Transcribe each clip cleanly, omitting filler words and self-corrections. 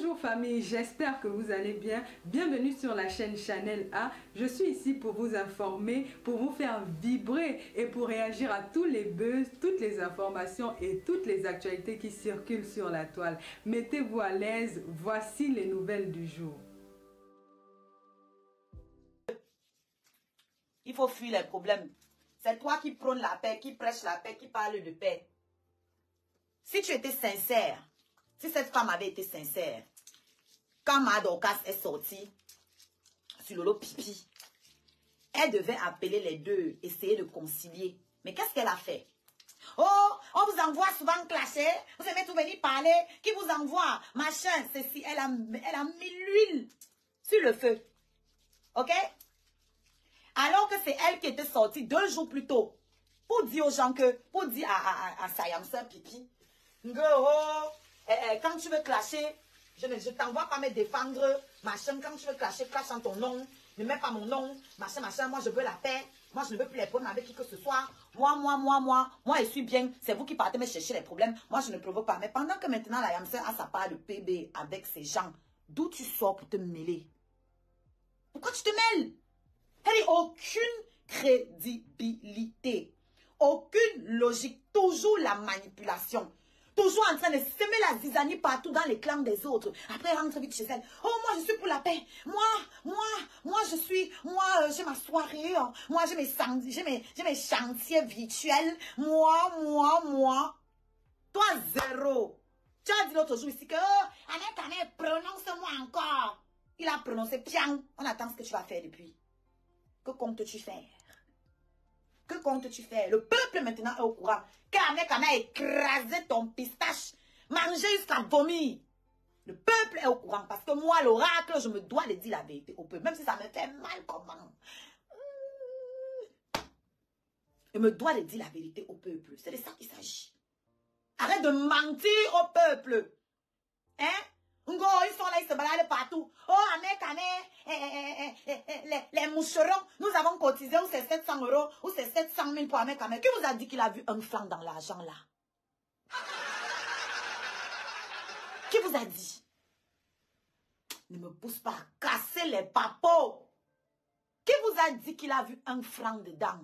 Bonjour famille, j'espère que vous allez bien. Bienvenue sur la chaîne Chanel A. Je suis ici pour vous informer, pour vous faire vibrer et pour réagir à tous les buzz, toutes les informations et toutes les actualités qui circulent sur la toile. Mettez-vous à l'aise, voici les nouvelles du jour. Il faut fuir les problèmes. C'est toi qui prône la paix, qui prêche la paix, qui parle de paix. Si tu étais sincère, si cette femme avait été sincère, quand Madorcas est sortie sur le lot pipi, elle devait appeler les deux, essayer de concilier. Mais qu'est-ce qu'elle a fait? Oh, on vous envoie souvent clasher, vous aimez tout venir parler, qui vous envoie, machin, ceci, elle a mis l'huile sur le feu. Ok? Alors que c'est elle qui était sortie 2 jours plus tôt pour dire aux gens que, pour dire à Sayamsa Pipi, quand tu veux clasher, je t'envoie pas me défendre, machin, quand tu veux clasher, clash en ton nom, ne mets pas mon nom, machin, machin, moi je veux la paix, moi je ne veux plus les problèmes avec qui que ce soit, moi je suis bien, c'est vous qui partez me chercher les problèmes, moi je ne provoque pas. Mais pendant que maintenant la Yamsa a sa part de PB avec ces gens, d'où tu sors pour te mêler? Pourquoi tu te mêles? Elle n'a aucune crédibilité, aucune logique, toujours la manipulation. Toujours en train de semer la zizanie partout dans les clans des autres. Après, elle rentre vite chez elle. Oh, moi, je suis pour la paix. Moi, j'ai ma soirée. Moi, j'ai mes chantiers virtuels. Moi. Toi, zéro. Tu as dit l'autre jour ici que, oh, Annette, prononce-moi encore. Il a prononcé piang. On attend ce que tu vas faire depuis. Que comptes-tu faire? Que comptes-tu faire? Le peuple maintenant est au courant. Car Annette a écrasé ton pistache, mangé jusqu'à vomir. Le peuple est au courant parce que moi, l'oracle, je me dois de dire la vérité au peuple. Même si ça me fait mal comment. Je me dois de dire la vérité au peuple. C'est de ça qu'il s'agit. Arrête de mentir au peuple. Hein? Ils sont là, ils se baladent partout. Oh, les moucherons, nous avons cotisé, ou c'est 700 €, ou c'est 700 000 pour Amek. Qui vous a dit qu'il a vu un franc dans l'argent là? Qui vous a dit? Ne me pousse pas à casser les papeaux. Qui vous a dit qu'il a vu un franc dedans?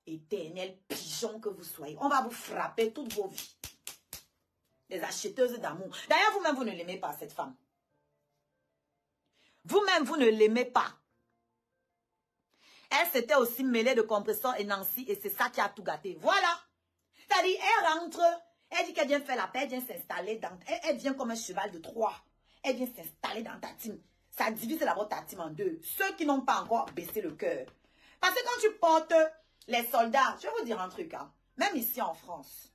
Éternel pigeon que vous soyez, on va vous frapper toutes vos vies. Les acheteuses d'amour. D'ailleurs, vous-même, vous ne l'aimez pas, cette femme. Vous-même, vous ne l'aimez pas. Elle s'était aussi mêlée de Compressor et Nancy et c'est ça qui a tout gâté. Voilà. C'est-à-dire, elle rentre, elle dit qu'elle vient faire la paix, elle vient s'installer dans... Elle vient comme un cheval de Troie. Elle vient s'installer dans ta team. Ça divise d'abord ta team en deux. Ceux qui n'ont pas encore baissé le cœur. Parce que quand tu portes les soldats, je vais vous dire un truc, hein, même ici en France,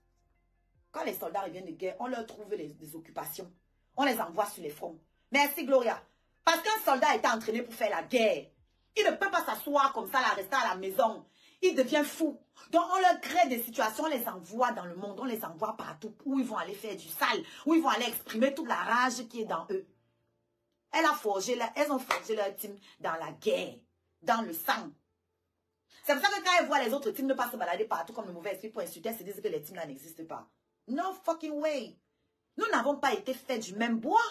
quand les soldats reviennent de guerre, on leur trouve des occupations. On les envoie sur les fronts. Merci Gloria. Parce qu'un soldat a été entraîné pour faire la guerre. Il ne peut pas s'asseoir comme ça, là, rester à la maison. Il devient fou. Donc on leur crée des situations, on les envoie dans le monde, on les envoie partout, où ils vont aller faire du sale, où ils vont aller exprimer toute la rage qui est dans eux. Elles ont forgé leur team dans la guerre, dans le sang. C'est pour ça que quand elles voient les autres teams ne pas se balader partout comme le mauvais esprit pour insulter, elles se disent que les teams là n'existent pas. No fucking way. Nous n'avons pas été faits du même bois.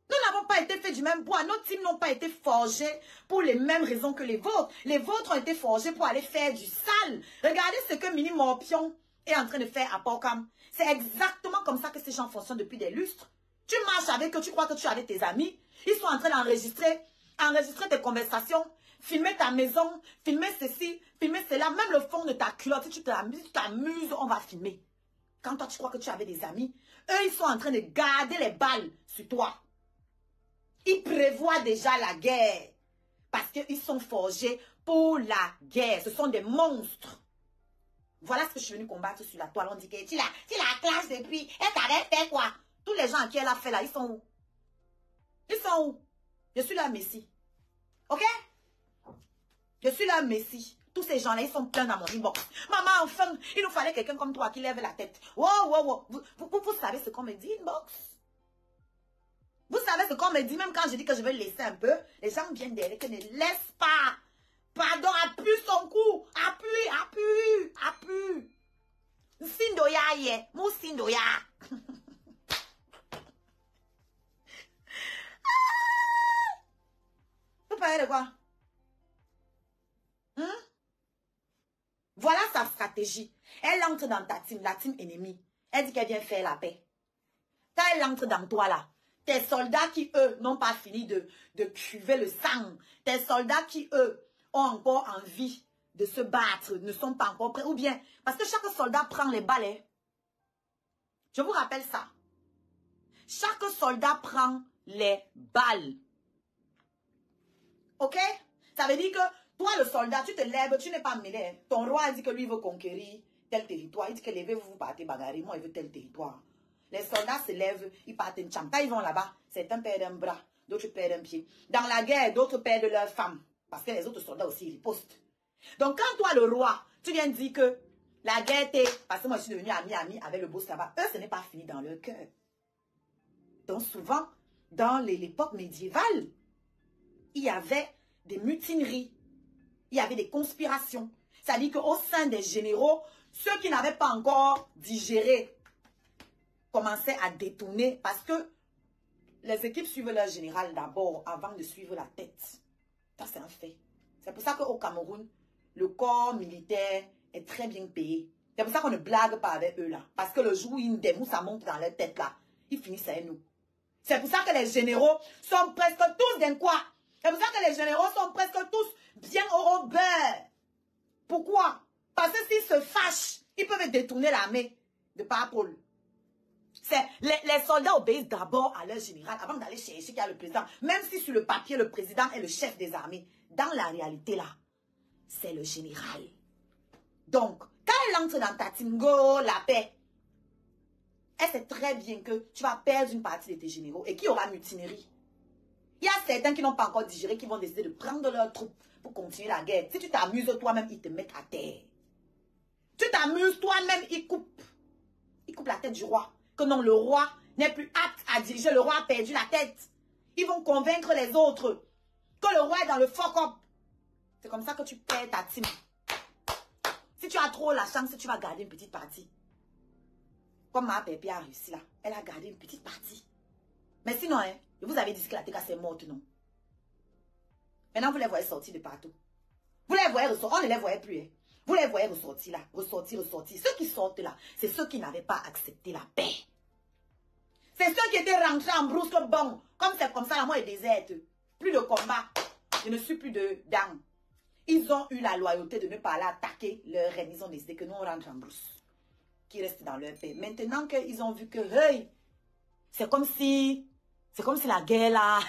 Nous n'avons pas été faits du même bois. Nos teams n'ont pas été forgés pour les mêmes raisons que les vôtres. Les vôtres ont été forgés pour aller faire du sale. Regardez ce que Mini Morpion est en train de faire à Porcam. C'est exactement comme ça que ces gens fonctionnent depuis des lustres. Tu marches avec eux, tu crois que tu es avec tes amis. Ils sont en train d'enregistrer tes conversations, filmer ta maison, filmer ceci, filmer cela. Même le fond de ta culotte, si tu t'amuses, on va filmer. Quand toi, tu crois que tu avais des amis, eux, ils sont en train de garder les balles sur toi. Ils prévoient déjà la guerre. Parce qu'ils sont forgés pour la guerre. Ce sont des monstres. Voilà ce que je suis venue combattre sur la toile. On dit que tu la classe depuis. Elle t'avait fait quoi? Tous les gens à qui elle a fait là, ils sont où? Ils sont où? Je suis la Messie. Ok? Je suis la Messie. Tous ces gens-là, ils sont pleins dans mon inbox. Maman, enfin, il nous fallait quelqu'un comme toi qui lève la tête. Wow. Vous savez ce qu'on me dit, inbox? Vous savez ce qu'on me dit, même quand je dis que je vais laisser un peu, les gens viennent derrière, que ne laisse pas. Pardon, appuie son cou. Appuie. Sindoya ye. Mou sindoya. de quoi? Voilà sa stratégie. Elle entre dans ta team, la team ennemie. Elle dit qu'elle vient faire la paix. Quand elle entre dans toi là, tes soldats qui, eux, n'ont pas fini de cuver le sang, tes soldats qui, eux, ont encore envie de se battre, ne sont pas encore prêts, ou bien, parce que chaque soldat prend les balles. Je vous rappelle ça. Chaque soldat prend les balles. Ok? Ça veut dire que toi, le soldat, tu te lèves, tu n'es pas mêlé. Ton roi dit que lui veut conquérir tel territoire. Il dit que levez-vous, vous partez bagarrer. Moi, il veut tel territoire. Les soldats se lèvent, ils partent en champ. Quand ils vont là-bas, certains perdent un bras, d'autres perdent un pied. Dans la guerre, d'autres perdent leur femme. Parce que les autres soldats aussi, ils ripostent. Donc, quand toi, le roi, tu viens dire que la guerre t'est... Parce que moi, je suis devenu ami avec le boss là-bas. Eux, ce n'est pas fini dans leur cœur. Donc, souvent, dans l'époque médiévale, il y avait des mutineries. Il y avait des conspirations. C'est-à-dire qu'au sein des généraux, ceux qui n'avaient pas encore digéré commençaient à détourner parce que les équipes suivent leur général d'abord avant de suivre la tête. Ça, c'est un fait. C'est pour ça qu'au Cameroun, le corps militaire est très bien payé. C'est pour ça qu'on ne blague pas avec eux là. Parce que le jour où ils démoussent, ça monte dans leur tête là, ils finissent avec nous. C'est pour ça que les généraux sont presque tous d'un quoi. C'est pour ça que les généraux sont presque tous bien au beurre. Pourquoi? Parce que s'ils se fâchent, ils peuvent détourner l'armée de par Paul. Les soldats obéissent d'abord à leur général avant d'aller chercher qui a le président. Même si sur le papier, le président est le chef des armées. Dans la réalité là, c'est le général. Donc, quand elle entre dans ta team, go, la paix, elle sait très bien que tu vas perdre une partie de tes généraux et qu'il y aura mutinerie. Il y a certains qui n'ont pas encore digéré, qui vont décider de prendre leurs troupes pour continuer la guerre. Si tu t'amuses toi-même, ils te mettent à terre. Tu t'amuses toi-même, ils coupent. Ils coupent la tête du roi. Que non, le roi n'est plus apte à diriger. Le roi a perdu la tête. Ils vont convaincre les autres que le roi est dans le fuck-up. C'est comme ça que tu perds ta team. Si tu as trop la chance, tu vas garder une petite partie. Comme ma Pépé a réussi là. Elle a gardé une petite partie. Mais sinon, hein, vous avez dit que la TK c'est morte, non? Maintenant, vous les voyez sortir de partout. Vous les voyez ressortir. On ne les voyait plus. Hein. Vous les voyez ressortir là. Ressortir. Ceux qui sortent là, c'est ceux qui n'avaient pas accepté la paix. C'est ceux qui étaient rentrés en brousse bon. Comme c'est comme ça, la moi est déserte. Plus de combat. Je ne suis plus dedans. Ils ont eu la loyauté de ne pas aller attaquer leur reine. Ils ont décidé que nous, on rentre en brousse. Qui restent dans leur paix. Maintenant qu'ils ont vu que, hey, c'est comme si la guerre là.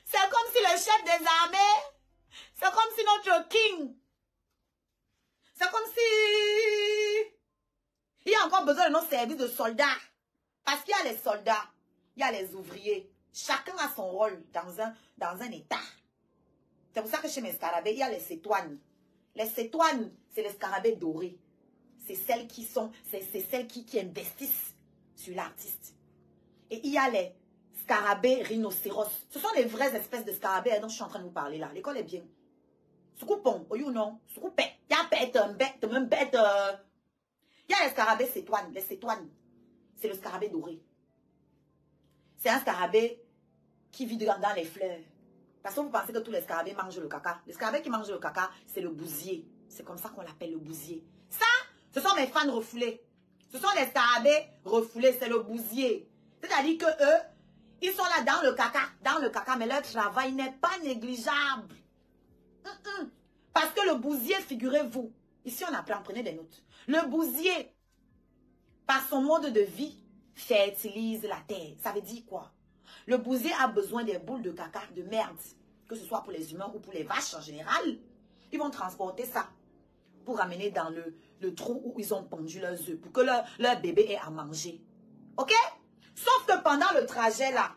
C'est comme si le chef des armées, c'est comme si notre king, c'est comme si il y a encore besoin de nos services de soldats. Parce qu'il y a les soldats, il y a les ouvriers. Chacun a son rôle dans un état. C'est pour ça que chez mes scarabées, il y a les cétoines. Les cétoines, c'est les scarabées dorés. C'est celles qui sont, c'est celles qui investissent sur l'artiste. Et il y a les scarabées rhinocéros. Ce sont les vraies espèces de scarabées dont je suis en train de vous parler là. L'école est bien. Soukoupon, ou non, soukoupé. Il y a bête, même bête. Il y a les scarabées cétoines. Les cétoines, c'est le scarabée doré. C'est un scarabée qui vit dans les fleurs. Parce que vous pensez que tous les scarabées mangent le caca. Les scarabées qui mangent le caca, c'est le bousier. C'est comme ça qu'on l'appelle, le bousier. Ça, ce sont mes fans refoulés. Ce sont les scarabées refoulés, c'est le bousier. C'est-à-dire que eux, ils sont là dans le caca, mais leur travail n'est pas négligeable. Parce que le bousier, figurez-vous, ici on apprend, prenez des notes. Le bousier, par son mode de vie, fertilise la terre. Ça veut dire quoi? Le bousier a besoin des boules de caca, de merde, que ce soit pour les humains ou pour les vaches en général. Ils vont transporter ça pour amener dans le trou où ils ont pondu leurs œufs, pour que leur bébé ait à manger. Ok? Sauf que pendant le trajet là,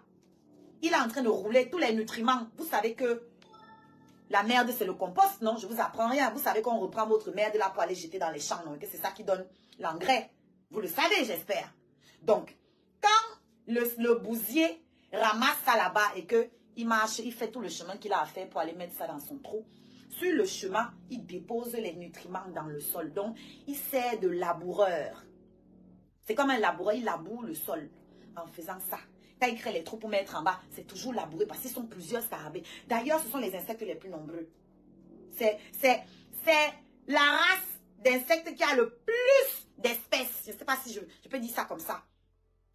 il est en train de rouler tous les nutriments. Vous savez que la merde c'est le compost, non? Je vous apprends rien. Vous savez qu'on reprend votre merde là pour aller jeter dans les champs, non? Et que c'est ça qui donne l'engrais. Vous le savez, j'espère. Donc, quand le bousier ramasse ça là-bas et que il marche, il fait tout le chemin qu'il a à faire pour aller mettre ça dans son trou. Sur le chemin, il dépose les nutriments dans le sol. Donc, il sert de laboureur. C'est comme un laboureur, il laboure le sol en faisant ça. Quand ils créent les trous pour mettre en bas, c'est toujours labouré parce qu'ils sont plusieurs scarabées. D'ailleurs, ce sont les insectes les plus nombreux. C'est la race d'insectes qui a le plus d'espèces. Je ne sais pas si je peux dire ça comme ça.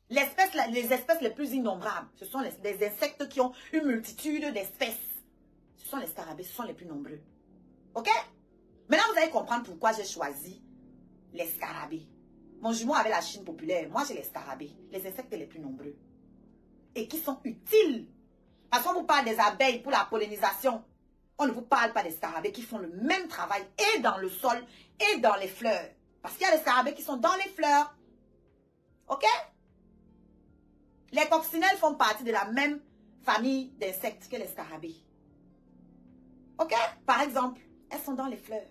Les espèces les plus innombrables, ce sont les insectes qui ont une multitude d'espèces. Ce sont les scarabées, ce sont les plus nombreux. Ok? Maintenant, vous allez comprendre pourquoi j'ai choisi les scarabées. Mon jumeau avait la Chine populaire. Moi, j'ai les scarabées, les insectes les plus nombreux. Et qui sont utiles. Parce qu'on vous parle des abeilles pour la pollinisation. On ne vous parle pas des scarabées qui font le même travail et dans le sol et dans les fleurs. Parce qu'il y a les scarabées qui sont dans les fleurs. Ok? Les coccinelles font partie de la même famille d'insectes que les scarabées. Ok? Par exemple, elles sont dans les fleurs.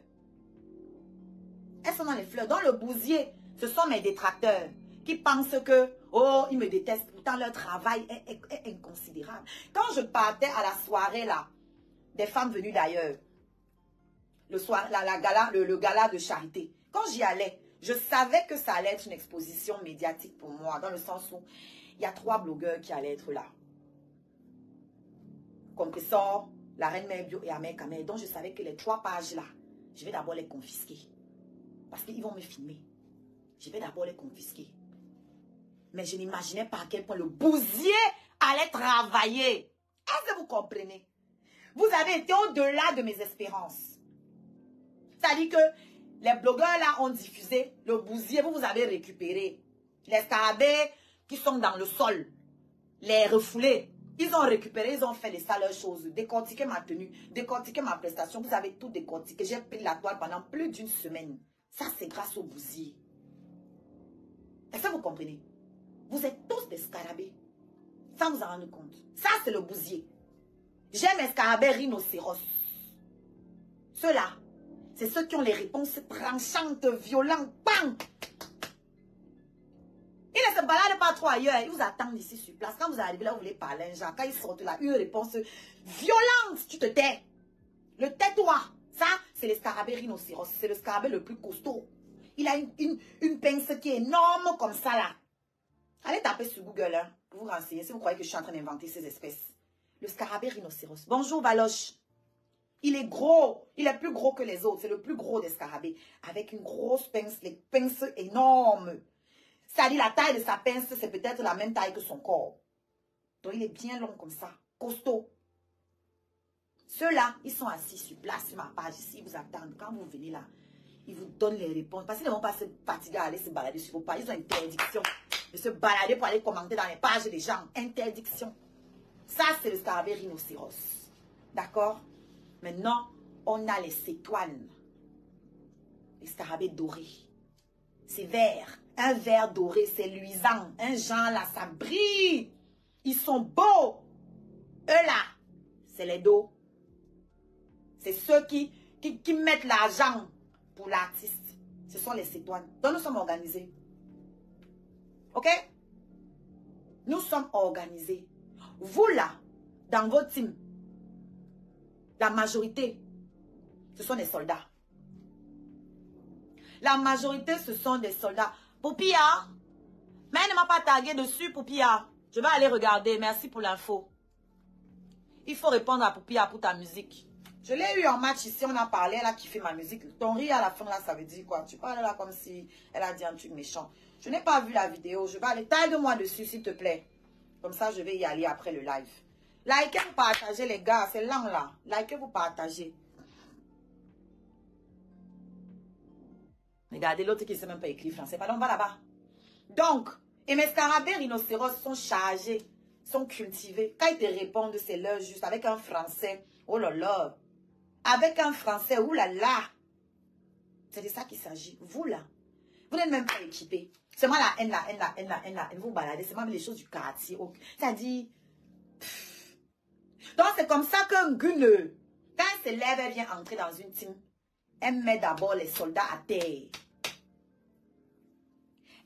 Elles sont dans les fleurs. Dans le bousier, ce sont mes détracteurs qui pensent que, oh, ils me détestent. Pourtant, leur travail est inconsidérable. Quand je partais à la soirée, là, des femmes venues d'ailleurs, le gala de charité, quand j'y allais, je savais que ça allait être une exposition médiatique pour moi, dans le sens où il y a 3 blogueurs qui allaient être là. Compressor, la Reine Mère Bio et Amère Kamel. Donc, je savais que les 3 pages-là, je vais d'abord les confisquer. Parce qu'ils vont me filmer. Je vais d'abord les confisquer. Mais je n'imaginais pas à quel point le bousier allait travailler. Est-ce que vous comprenez? Vous avez été au-delà de mes espérances. C'est-à-dire que les blogueurs là ont diffusé le bousier, vous avez récupéré. Les scarabées qui sont dans le sol, les refoulés, ils ont récupéré, ils ont fait les sales choses, décortiqué ma tenue, décortiqué ma prestation, vous avez tout décortiqué. J'ai pris la toile pendant plus d'1 semaine. Ça, c'est grâce au bousier. Est-ce que vous comprenez? Vous êtes tous des scarabées, sans vous en rendre compte. Ça, c'est le bousier. J'aime les scarabées rhinocéros. Ceux-là, c'est ceux qui ont les réponses tranchantes, violentes. Bang! Ils ne se baladent pas trop ailleurs. Ils vous attendent ici sur place. Quand vous arrivez là, vous voulez parler un genre. Quand ils sortent là, une réponse violente. Tu te tais. Le tais-toi. Ça, c'est les scarabées rhinocéros. C'est le scarabée le plus costaud. Il a une pince qui est énorme comme ça là. Allez taper sur Google hein, pour vous renseigner si vous croyez que je suis en train d'inventer ces espèces. Le scarabée rhinocéros. Bonjour Valoche. Il est gros. Il est plus gros que les autres. C'est le plus gros des scarabées. Avec une grosse pince. Les pinces énormes. C'est-à-dire la taille de sa pince, c'est peut-être la même taille que son corps. Donc il est bien long comme ça. Costaud. Ceux-là, ils sont assis sur place sur ma page ici. Ils vous attendent. Quand vous venez là, ils vous donnent les réponses. Parce qu'ils ne vont pas se fatiguer à aller se balader sur vos pages. Ils ont interdiction de se balader pour aller commenter dans les pages des gens. Interdiction. Ça, c'est le scarabée rhinocéros. D'accord? Maintenant, on a les cétoines. Les scarabées dorés. C'est vert. Un vert doré, c'est luisant. Un genre là, ça brille. Ils sont beaux. Eux là, c'est les dos. C'est ceux qui mettent l'argent pour l'artiste. Ce sont les cétoines. Donc nous sommes organisés. Ok? Nous sommes organisés. Vous là, dans votre team, la majorité, ce sont des soldats. La majorité, ce sont des soldats. Poupia, mais elle ne m'a pas tagué dessus, Poupia. Je vais aller regarder. Merci pour l'info. Il faut répondre à Poupia pour ta musique. Je l'ai eu en match ici, on a parlé, elle a kiffé ma musique. Ton rire à la fin là, ça veut dire quoi? Tu parles là comme si elle a dit un truc méchant. Je n'ai pas vu la vidéo. Je vais aller, tague-moi dessus, s'il te plaît. Comme ça, je vais y aller après le live. Likez, vous partagez, les gars. C'est lent là. Likez, vous partagez. Regardez l'autre qui ne sait même pas écrire français. Pardon, on va là-bas. Donc, et mes scarabées rhinocéros sont chargés, sont cultivés. Quand ils te répondent, c'est leur juste. Avec un français, oh là là. Avec un français, oh là là. C'est de ça qu'il s'agit. Vous là, vous n'êtes même pas équipés. C'est moi la haine, vous baladez. C'est même les choses du quartier. C'est-à-dire, donc c'est comme ça qu'un gun, quand elle se lève, elle vient entrer dans une team. Elle met d'abord les soldats à terre.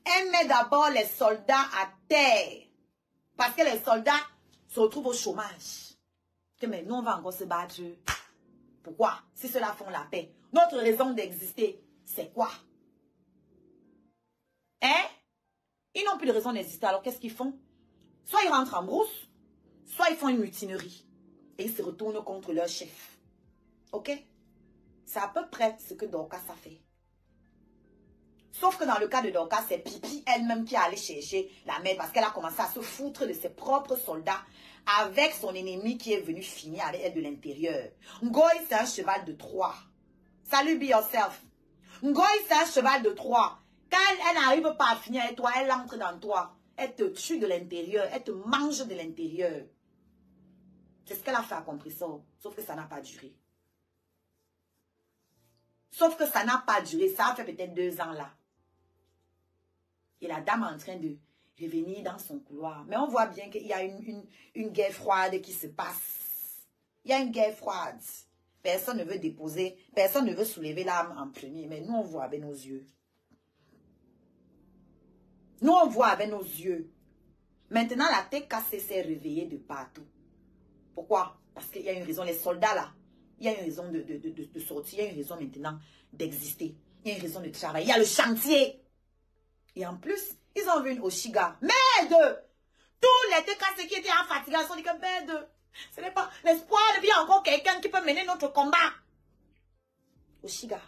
Elle met d'abord les soldats à terre. Parce que les soldats se retrouvent au chômage. Que mais nous, on va encore se battre. Pourquoi? Si ceux-là font la paix. Notre raison d'exister, c'est quoi? Hein? Ils n'ont plus de raison d'exister. Alors, qu'est-ce qu'ils font? Soit ils rentrent en brousse, soit ils font une mutinerie. Et ils se retournent contre leur chef. Ok? C'est à peu près ce que Dorcas a fait. Sauf que dans le cas de Dorcas, c'est Pipi elle-même qui est allée chercher la merde parce qu'elle a commencé à se foutre de ses propres soldats avec son ennemi qui est venu finir avec elle de l'intérieur. Ngoï, c'est un cheval de Troie. Salut, be yourself. Ngoï, c'est un cheval de Troie. Quand elle n'arrive pas à finir avec toi, elle entre dans toi. Elle te tue de l'intérieur. Elle te mange de l'intérieur. C'est ce qu'elle a fait à Compressor. Sauf que ça n'a pas duré. Sauf que ça n'a pas duré. Ça a fait peut-être 2 ans là. Et la dame est en train de revenir dans son couloir. Mais on voit bien qu'il y a une guerre froide qui se passe. Il y a une guerre froide. Personne ne veut déposer, personne ne veut soulever l'arme en premier. Mais nous, on voit avec nos yeux. Nous, on voit avec nos yeux. Maintenant, la TKC s'est réveillée de partout. Pourquoi? Parce qu'il y a une raison. Les soldats, là, il y a une raison de sortir. Il y a une raison maintenant d'exister. Il y a une raison de travailler. Il y a le chantier. Et en plus, ils ont vu une Oshiga. Merde! Tous les TKC qui étaient en fatigue, ils ont dit que merde, ce n'est pas l'espoir. Il y a encore quelqu'un qui peut mener notre combat. Oshiga.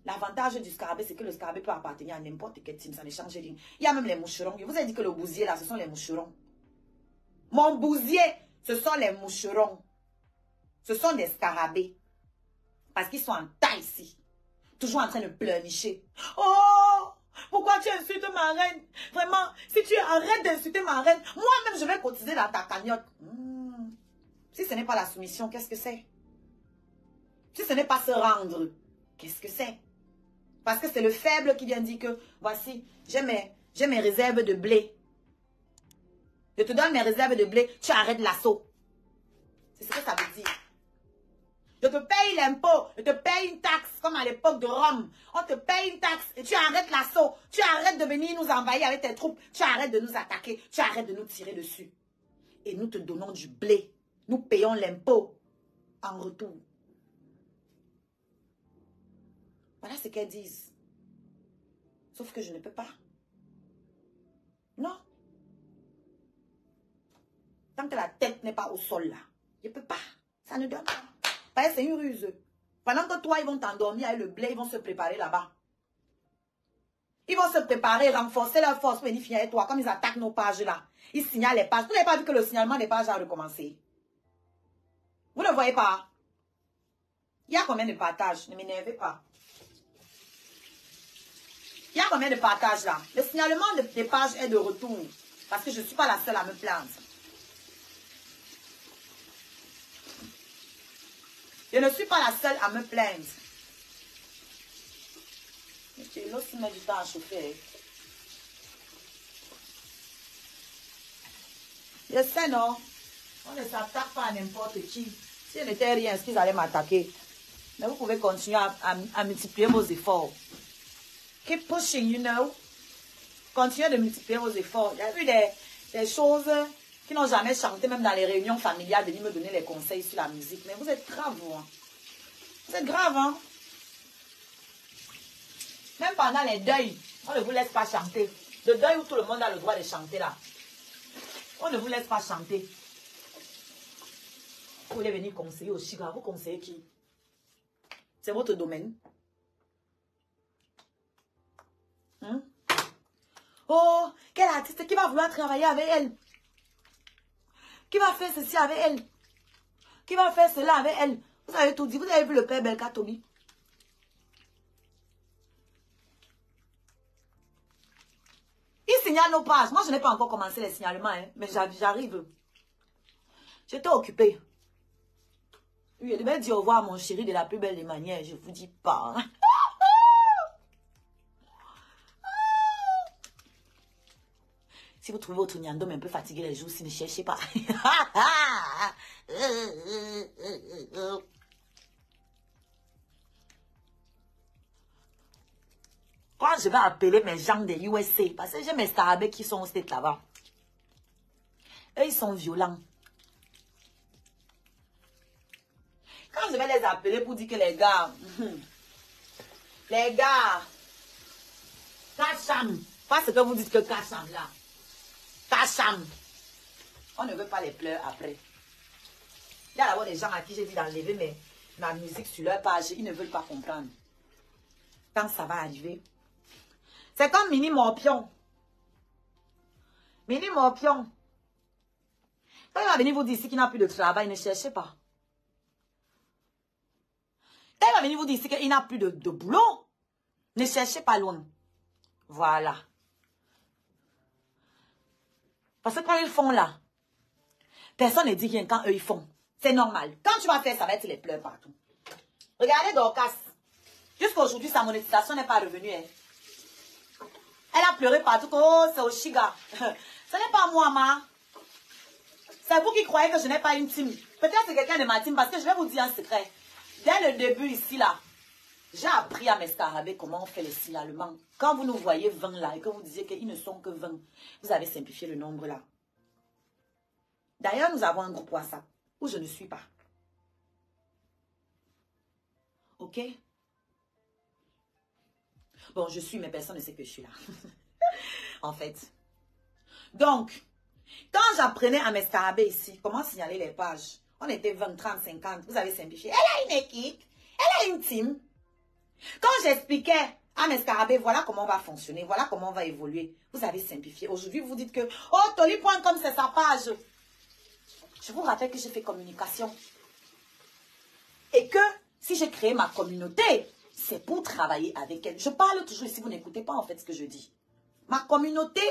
L'avantage du scarabée, c'est que le scarabée peut appartenir à n'importe quel team. Ça ne change rien. Il y a même les moucherons. Je vous ai dit que le bousier, là, ce sont les moucherons. Mon bousier, ce sont les moucherons. Ce sont des scarabées. Parce qu'ils sont en tas ici. Toujours en train de pleurnicher. Oh! Pourquoi tu insultes ma reine? Vraiment, si tu arrêtes d'insulter ma reine, moi-même, je vais cotiser dans ta cagnotte. Si ce n'est pas la soumission, qu'est-ce que c'est? Si ce n'est pas se rendre, qu'est-ce que c'est? Parce que c'est le faible qui vient dire que, voici, j'ai mes réserves de blé. Je te donne mes réserves de blé, tu arrêtes l'assaut. C'est ce que ça veut dire. Je te paye l'impôt, je te paye une taxe, comme à l'époque de Rome. On te paye une taxe et tu arrêtes l'assaut. Tu arrêtes de venir nous envahir avec tes troupes. Tu arrêtes de nous attaquer. Tu arrêtes de nous tirer dessus. Et nous te donnons du blé. Nous payons l'impôt en retour. Voilà ce qu'elles disent. Sauf que je ne peux pas. Non. Tant que la tête n'est pas au sol là, je ne peux pas. Ça ne donne pas. C'est une ruse. Pendant que toi, ils vont t'endormir avec le blé, ils vont se préparer là-bas. Ils vont se préparer, renforcer leur force pour venir finir avec toi. Comme ils attaquent nos pages là. Ils signalent les pages. Vous n'avez pas vu que le signalement des pages a recommencé? Vous ne voyez pas? Il y a combien de partages? Ne m'énervez pas. Il y a combien de partages là? Le signalement des pages est de retour. Parce que je ne suis pas la seule à me plaindre. Je ne suis pas la seule à me plaindre. L'eau aussi met du temps à chauffer. Je sais, non? On ne s'attaque pas à n'importe qui. Si je n'étais rien, est-ce qu'ils allaient m'attaquer? Mais vous pouvez continuer à multiplier vos efforts. Keep pushing, you know. Continuez de multiplier vos efforts. Il y a eu des choses qui n'ont jamais chanté, même dans les réunions familiales, venir me donner les conseils sur la musique. Mais vous êtes grave, vous. Hein? Vous êtes grave, hein? Même pendant les deuils, on ne vous laisse pas chanter. Le deuil où tout le monde a le droit de chanter, là. On ne vous laisse pas chanter. Vous voulez venir conseiller au Chiga, vous conseillez qui? C'est votre domaine. Hein? Oh, quel artiste qui va vouloir travailler avec elle? Qui va faire ceci avec elle? Qui va faire cela avec elle? Vous avez tout dit. Vous avez vu le père Belka Tobi? Il signale nos pages. Moi, je n'ai pas encore commencé les signalements, hein, mais j'arrive. J'étais occupée. Je devais dire au revoir à mon chéri de la plus belle des manières. Je vous dis pas. Hein. Si vous trouvez votre Nyandom un peu fatigué les jours, si ne cherchez pas. Quand je vais appeler mes gens des USA, parce que j'ai mes scarabées qui sont au state là-bas. Eux, ils sont violents. Quand je vais les appeler pour dire que les gars, Kacham, pas ce que vous dites que Kacham là. Cacham. On ne veut pas les pleurs après. Il y a d'abord des gens à qui j'ai dit d'enlever ma musique sur leur page. Ils ne veulent pas comprendre. Quand ça va arriver. C'est comme Mini Morpion. Mini Morpion. Quand il va venir vous dire ici qu'il n'a plus de travail, ne cherchez pas. Quand il va venir vous dire ici qu'il n'a plus de boulot, ne cherchez pas loin. Voilà. Parce que quand ils font là, personne ne dit rien quand eux ils font. C'est normal. Quand tu vas faire, ça va être les pleurs partout. Regardez Dorcas. Jusqu'à aujourd'hui, sa monétisation n'est pas revenue. Hein. Elle a pleuré partout. Oh, c'est au Chiga. Ce n'est pas moi, ma. C'est vous qui croyez que je n'ai pas une team. Peut-être c'est quelqu'un de ma team parce que je vais vous dire un secret. Dès le début ici, là, j'ai appris à mes scarabées comment on fait les signalements. Quand vous nous voyez 20 là et que vous disiez qu'ils ne sont que 20, vous avez simplifié le nombre là. D'ailleurs, nous avons un groupe WhatsApp où je ne suis pas. Ok? Bon, je suis, mais personne ne sait que je suis là. En fait. Donc, quand j'apprenais à mes scarabées ici, comment signaler les pages, on était 20, 30, 50, vous avez simplifié. Elle a une équipe, elle a une team. Quand j'expliquais à mes scarabées, voilà comment on va fonctionner, voilà comment on va évoluer, vous avez simplifié. Aujourd'hui, vous dites que, oh, Toli.com, c'est sa page. Je vous rappelle que j'ai fait communication. Et que si j'ai créé ma communauté, c'est pour travailler avec elle. Je parle toujours ici, vous n'écoutez pas en fait ce que je dis. Ma communauté,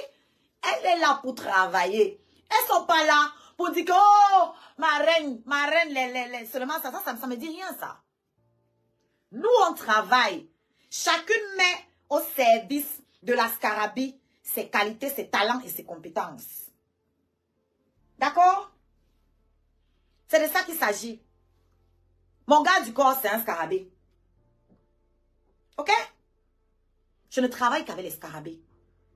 elle est là pour travailler. Elles ne sont pas là pour dire que, oh, ma reine, seulement ça ne me dit rien ça. Nous, on travaille. Chacune met au service de la scarabée ses qualités, ses talents et ses compétences. D'accord? C'est de ça qu'il s'agit. Mon gars du corps, c'est un scarabée. Ok? Je ne travaille qu'avec les scarabées.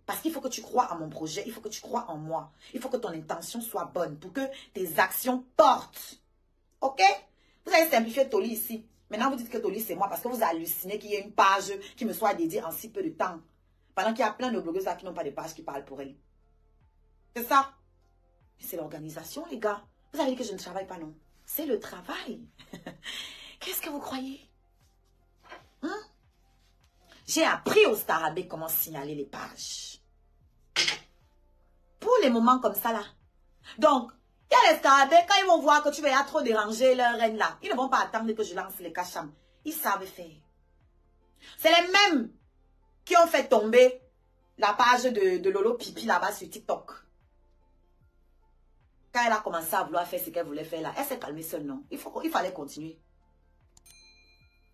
Parce qu'il faut que tu crois à mon projet. Il faut que tu crois en moi. Il faut que ton intention soit bonne pour que tes actions portent. Ok? Vous avez simplifié Toli ici. Maintenant, vous dites que Toli, c'est moi parce que vous hallucinez qu'il y ait une page qui me soit dédiée en si peu de temps. Pendant qu'il y a plein de blogueuses là qui n'ont pas de page qui parlent pour elles. C'est ça. C'est l'organisation, les gars. Vous avez dit que je ne travaille pas, non? C'est le travail. Qu'est-ce que vous croyez? Hein? J'ai appris aux scarabées comment signaler les pages. Pour les moments comme ça, là. Donc, il y a les scarabées, quand ils vont voir que tu vas trop déranger leur reine, là, ils ne vont pas attendre que je lance les cachams. Ils savent faire. C'est les mêmes qui ont fait tomber la page de Lolo Pipi là-bas sur TikTok. Quand elle a commencé à vouloir faire ce qu'elle voulait faire là, elle s'est calmée seule, non? Il fallait continuer.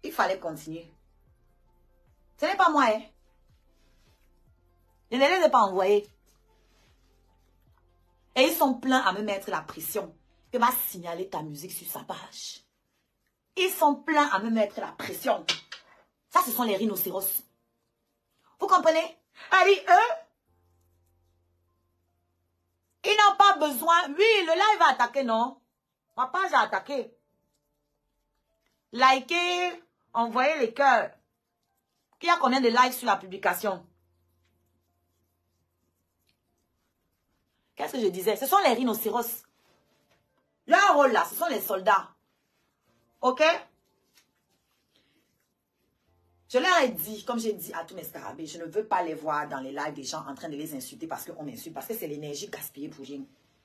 Il fallait continuer. Ce n'est pas moi, hein? Je ne les ai pas envoyés. Et ils sont pleins à me mettre la pression. Que va signaler ta musique sur sa page. Ils sont pleins à me mettre la pression. Ça, ce sont les rhinocéros. Vous comprenez? Allez, eux, ils n'ont pas besoin. Oui, le live va attaquer, non? Ma page a attaqué. Likez, envoyez les cœurs. Il y a combien de likes sur la publication? Qu'est-ce que je disais? Ce sont les rhinocéros. Leur rôle là, ce sont les soldats. Ok? Je leur ai dit, comme j'ai dit à tous mes scarabées, je ne veux pas les voir dans les lives des gens en train de les insulter parce qu'on m'insulte, parce que c'est l'énergie gaspillée pour rien.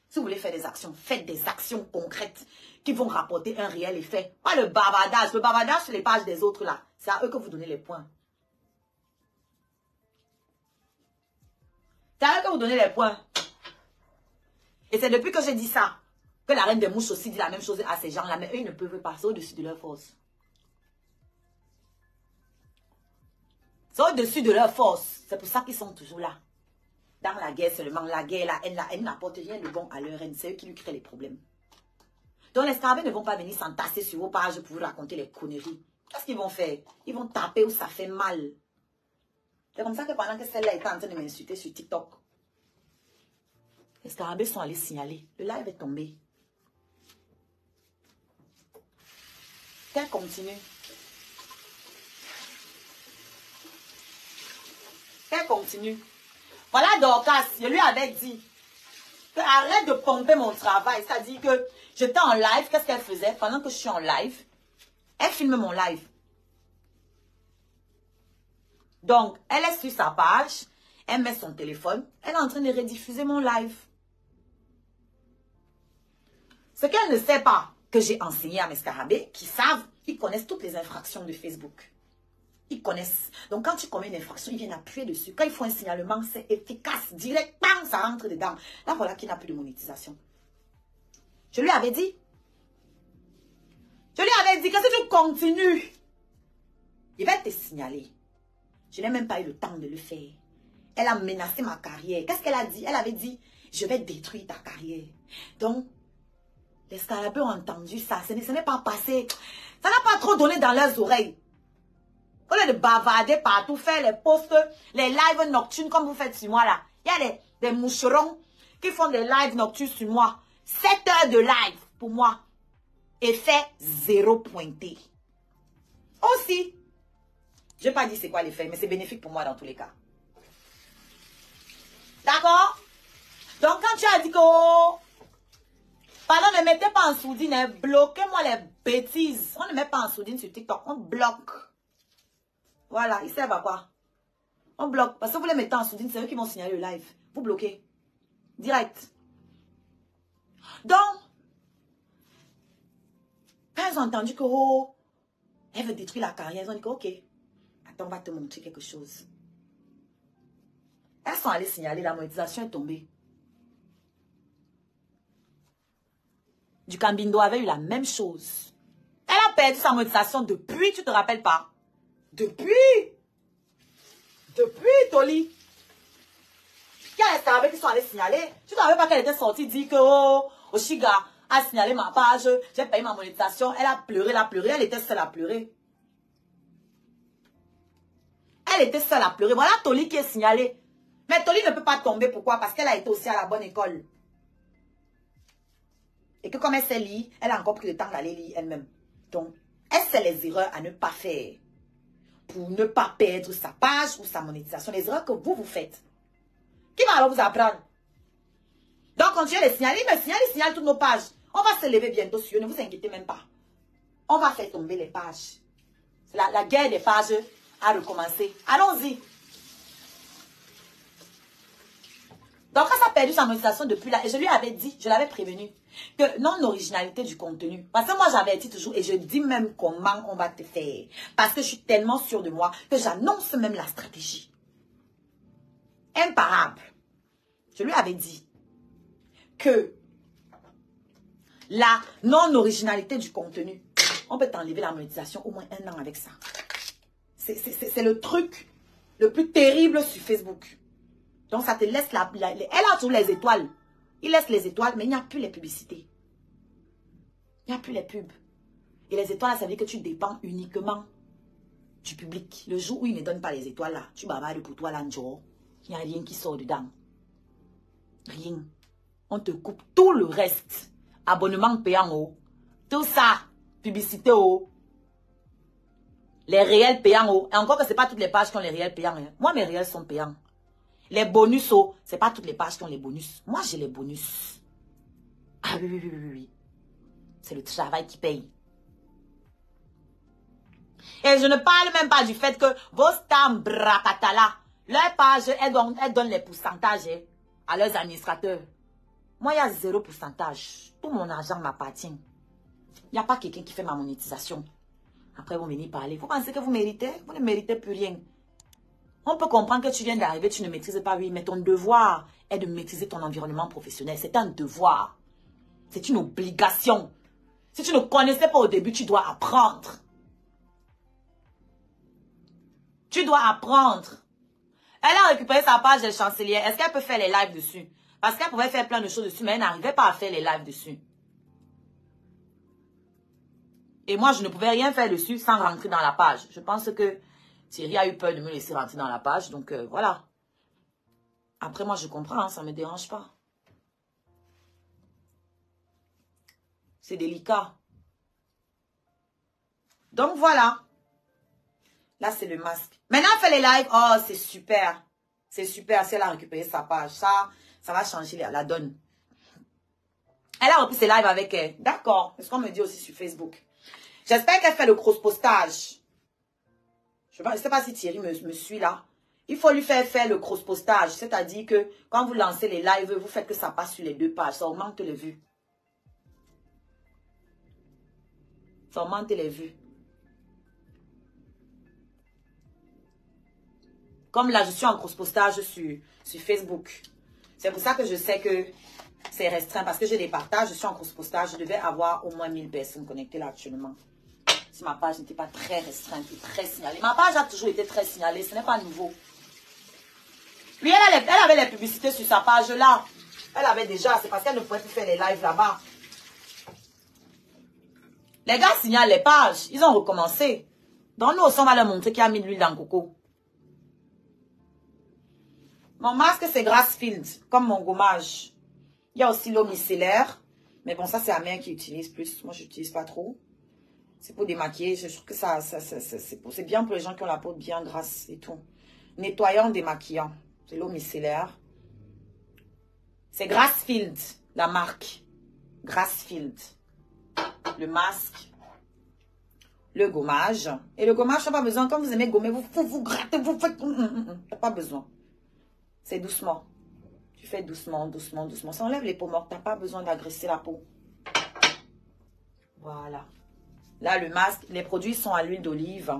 Si vous voulez faire des actions, faites des actions concrètes qui vont rapporter un réel effet. Pas le bavardage. Le bavardage sur les pages des autres là, c'est à eux que vous donnez les points. C'est à eux que vous donnez les points. Et c'est depuis que j'ai dit ça, que la reine des mouches aussi dit la même chose à ces gens-là, mais eux, ils ne peuvent pas, c'est au-dessus de leur force. C'est au-dessus de leur force. C'est pour ça qu'ils sont toujours là. Dans la guerre seulement, la guerre, la haine n'apporte rien de bon à leur reine. C'est eux qui lui créent les problèmes. Donc les scarabées ne vont pas venir s'entasser sur vos pages pour vous raconter les conneries. Qu'est-ce qu'ils vont faire? Ils vont taper où ça fait mal. C'est comme ça que pendant que celle-là était en train de m'insulter sur TikTok, les scarabées sont allés signaler. Le live est tombé. Qu'elle continue. Qu'elle continue. Voilà Dorcas, je lui avais dit. Arrête de pomper mon travail. C'est-à-dire que j'étais en live. Qu'est-ce qu'elle faisait? Pendant que je suis en live, elle filme mon live. Donc, elle est sur sa page. Elle met son téléphone. Elle est en train de rediffuser mon live. Ce qu'elle ne sait pas, que j'ai enseigné à mes scarabées, qui savent, ils connaissent toutes les infractions de Facebook. Ils connaissent. Donc, quand tu commets une infraction, ils viennent appuyer dessus. Quand ils font un signalement, c'est efficace. Direct, bam, ça rentre dedans. Là, voilà qu'il n'a plus de monétisation. Je lui avais dit. Je lui avais dit que si tu continues, il va te signaler. Je n'ai même pas eu le temps de le faire. Elle a menacé ma carrière. Qu'est-ce qu'elle a dit? Elle avait dit, je vais détruire ta carrière. Donc, les scarabées ont entendu ça. Ce n'est pas passé. Ça n'a pas trop donné dans leurs oreilles. Au lieu de bavarder partout, faire les posts, les lives nocturnes comme vous faites sur moi là. Il y a des moucherons qui font des lives nocturnes sur moi. 7 heures de live pour moi. Effet 0 pointé. Aussi, je n'ai pas dit c'est quoi l'effet, mais c'est bénéfique pour moi dans tous les cas. D'accord? Donc quand tu as dit que... Oh, pardon, ne mettez pas en sourdine, hein, bloquez-moi les bêtises. On ne met pas en sourdine sur TikTok, on bloque. Voilà, ils servent à quoi? On bloque. Parce que vous les mettez en sourdine, c'est eux qui vont signaler le live. Vous bloquez. Direct. Donc, quand ils ont entendu que, oh, elle veut détruire la carrière, ils ont dit que, ok, attends, on va te montrer quelque chose. Elles sont allées signaler, la monétisation est tombée. Du Cambindo avait eu la même chose. Elle a perdu sa monétisation depuis, tu te rappelles pas? Depuis, Toli. Il y a les scarabées qui sont allés signaler. Tu ne te rappelles pas qu'elle était sortie dire que, oh, Oshiga a signalé ma page, j'ai payé ma monétisation. Elle a pleuré, elle était seule à pleurer. Elle était seule à pleurer. Voilà Toli qui est signalée. Mais Toli ne peut pas tomber. Pourquoi? Parce qu'elle a été aussi à la bonne école. Et que comme elle sait lire, elle a encore pris le temps d'aller lire elle-même. Donc, elle sait les erreurs à ne pas faire. Pour ne pas perdre sa page ou sa monétisation. Les erreurs que vous faites. Qui va alors vous apprendre? Donc, continuez les signaler. Il signale toutes nos pages. On va se lever bientôt sur eux. Ne vous inquiétez même pas. On va faire tomber les pages. La guerre des pages a recommencé. Allons-y. Donc, quand ça a perdu sa monétisation depuis là, et je lui avais dit, je l'avais prévenu, que non-originalité du contenu. Parce que moi, j'avais dit toujours, et je dis même comment on va te faire. Parce que je suis tellement sûre de moi que j'annonce même la stratégie. Imparable. Je lui avais dit que la non-originalité du contenu, on peut t'enlever la monétisation au moins 1 an avec ça. C'est le truc le plus terrible sur Facebook. Donc, ça te laisse elle a toujours les étoiles. Il laisse les étoiles, mais il n'y a plus les publicités. Il n'y a plus les pubs. Et les étoiles, ça veut dire que tu dépends uniquement du public. Le jour où il ne donne pas les étoiles, là, tu bavardes pour toi, là, il n'y a rien qui sort dedans. Rien. On te coupe tout le reste. Abonnement payant, oh. Tout ça, publicité, oh. Les réels payants, oh. Et encore que ce n'est pas toutes les pages qui ont les réels payants. Hein. Moi, mes réels sont payants. Les bonus, oh, ce n'est pas toutes les pages qui ont les bonus. Moi, j'ai les bonus. Ah oui. C'est le travail qui paye. Et je ne parle même pas du fait que vos stars bracatala, leur page, elles donnent les pourcentages à leurs administrateurs. Moi, il y a 0 pourcentage. Tout mon argent m'appartient. Il n'y a pas quelqu'un qui fait ma monétisation. Après, vous venez parler. Vous pensez que vous méritez? Vous ne méritez plus rien. On peut comprendre que tu viens d'arriver, tu ne maîtrises pas, oui, mais ton devoir est de maîtriser ton environnement professionnel. C'est un devoir. C'est une obligation. Si tu ne connaissais pas au début, tu dois apprendre. Tu dois apprendre. Elle a récupéré sa page de chancelière. Est-ce qu'elle peut faire les lives dessus? Parce qu'elle pouvait faire plein de choses dessus, mais elle n'arrivait pas à faire les lives dessus. Et moi, je ne pouvais rien faire dessus sans rentrer dans la page. Je pense que Thierry a eu peur de me laisser rentrer dans la page. Donc, voilà. Après, moi, je comprends. Hein, ça ne me dérange pas. C'est délicat. Donc, voilà. Là, c'est le masque. Maintenant, on fait les lives. Oh, c'est super. C'est super. Si elle a récupéré sa page. Ça va changer la donne. Elle a repris ses lives avec elle. D'accord. C'est ce qu'on me dit aussi sur Facebook. J'espère qu'elle fait le cross-postage. Je ne sais pas si Thierry me suit là. Il faut lui faire le cross-postage. C'est-à-dire que quand vous lancez les lives, vous faites que ça passe sur les deux pages. Ça augmente les vues. Ça augmente les vues. Comme là, je suis en cross-postage sur Facebook. C'est pour ça que je sais que c'est restreint. Parce que j'ai des partages, je suis en cross-postage. Je devais avoir au moins 1000 personnes connectées là actuellement. Si ma page n'était pas très restreinte et très signalée. Ma page a toujours été très signalée. Ce n'est pas nouveau. Lui, elle avait les publicités sur sa page là. Elle avait déjà. C'est parce qu'elle ne pouvait plus faire les lives là-bas. Les gars signalent les pages. Ils ont recommencé. Donc nous aussi, on va leur montrer qu'il y a mis de l'huile dans le coco. Mon masque, c'est Grassfield, comme mon gommage. Il y a aussi l'eau micellaire. Mais bon, ça, c'est la mère qui utilise plus. Moi, je n'utilise pas trop. C'est pour démaquiller. Je trouve que c'est bien pour les gens qui ont la peau bien grasse et tout. Nettoyant, démaquillant. C'est l'eau micellaire. C'est Grassfield, la marque. Grassfield. Le masque. Le gommage. Et le gommage, tu n'as pas besoin. Quand vous aimez gommer, vous grattez, vous faites... Tu n'as pas besoin. C'est doucement. Tu fais doucement, doucement, doucement. Ça enlève les peaux mortes. Tu n'as pas besoin d'agresser la peau. Voilà. Là, le masque, les produits sont à l'huile d'olive.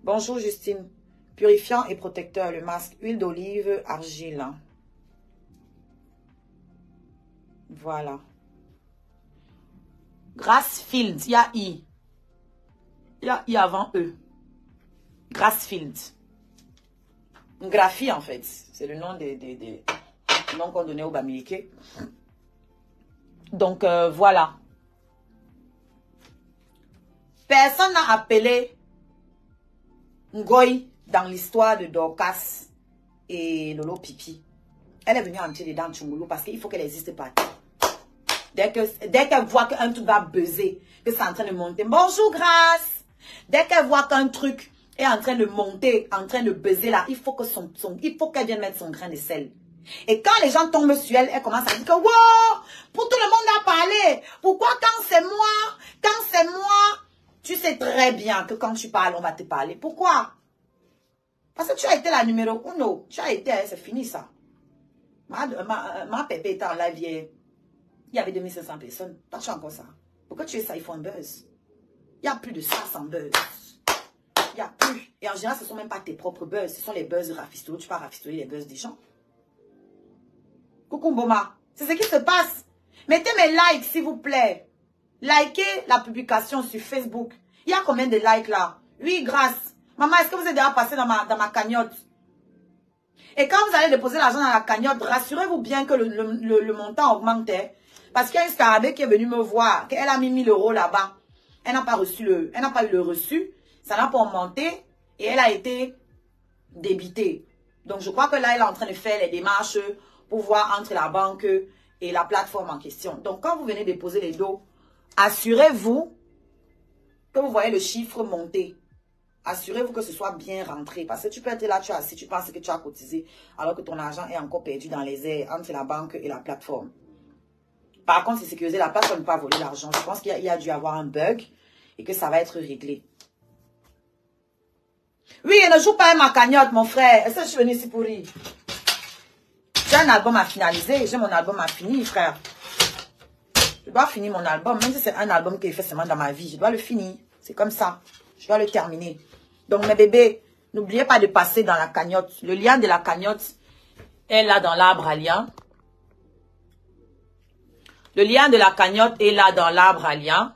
Bonjour Justine. Purifiant et protecteur, le masque, huile d'olive, argile. Voilà. Grassfield, il y a I. Il y a I avant E. Grassfield. Une graphie en fait. C'est le nom des noms qu'on donnait au Bamileke. Donc voilà. Personne n'a appelé Ngoy dans l'histoire de Dorcas et Lolo Pipi. Elle est venue entrer les dents Tchungulu parce qu'il faut qu'elle existe pas. Dès qu'elle voit qu'un truc va buzzer, que c'est en train de monter. Bonjour Grâce. Dès qu'elle voit qu'un truc est en train de monter, en train de buzzer là, il faut qu'elle vienne mettre son grain de sel. Et quand les gens tombent sur elle, elle commence à dire que wow, pour tout le monde à parler. Pourquoi quand c'est moi, tu sais très bien que quand tu parles, on va te parler. Pourquoi? Parce que tu as été la numéro 1. Tu as été, c'est fini ça. Ma pépé était en live hier. Il y avait 2500 personnes. Toi, tu as encore ça. Pourquoi tu es ça? Il faut un buzz. Il n'y a plus de ça sans buzz. Il n'y a plus. Et en général, ce ne sont même pas tes propres buzz. Ce sont les buzz rafistolés. Tu vas rafistoler les buzz des gens. Coucou Mboma. C'est ce qui se passe. Mettez mes likes, s'il vous plaît. Likez la publication sur Facebook. Il y a combien de likes là? Oui, grâce. Maman, est-ce que vous êtes déjà passé dans ma cagnotte? Et quand vous allez déposer l'argent dans la cagnotte, rassurez-vous bien que le montant augmente. Parce qu'il y a une scarabée qui est venue me voir, qu'elle a mis 1000 € là-bas. Elle n'a pas eu le reçu. Ça n'a pas augmenté. Et elle a été débitée. Donc, je crois que là, elle est en train de faire les démarches pour voir entre la banque et la plateforme en question. Donc, quand vous venez déposer les dos, assurez-vous que vous voyez le chiffre monter. Assurez-vous que ce soit bien rentré. Parce que tu peux être là, tu es assis, tu penses que tu as cotisé, alors que ton argent est encore perdu dans les airs entre la banque et la plateforme. Par contre, c'est sécurisé, la plateforme ne peut pas voler l'argent. Je pense qu'il y a dû avoir un bug et que ça va être réglé. Oui, ne joue pas à ma cagnotte, mon frère. Est-ce que je suis venu ici pour rire? J'ai un album à finaliser. J'ai mon album à finir, frère. Je dois finir mon album. Même si c'est un album qui est fait seulement dans ma vie, je dois le finir. C'est comme ça. Je dois le terminer. Donc, mes bébés, n'oubliez pas de passer dans la cagnotte. Le lien de la cagnotte est là dans l'arbre à lien. Le lien de la cagnotte est là dans l'arbre à lien.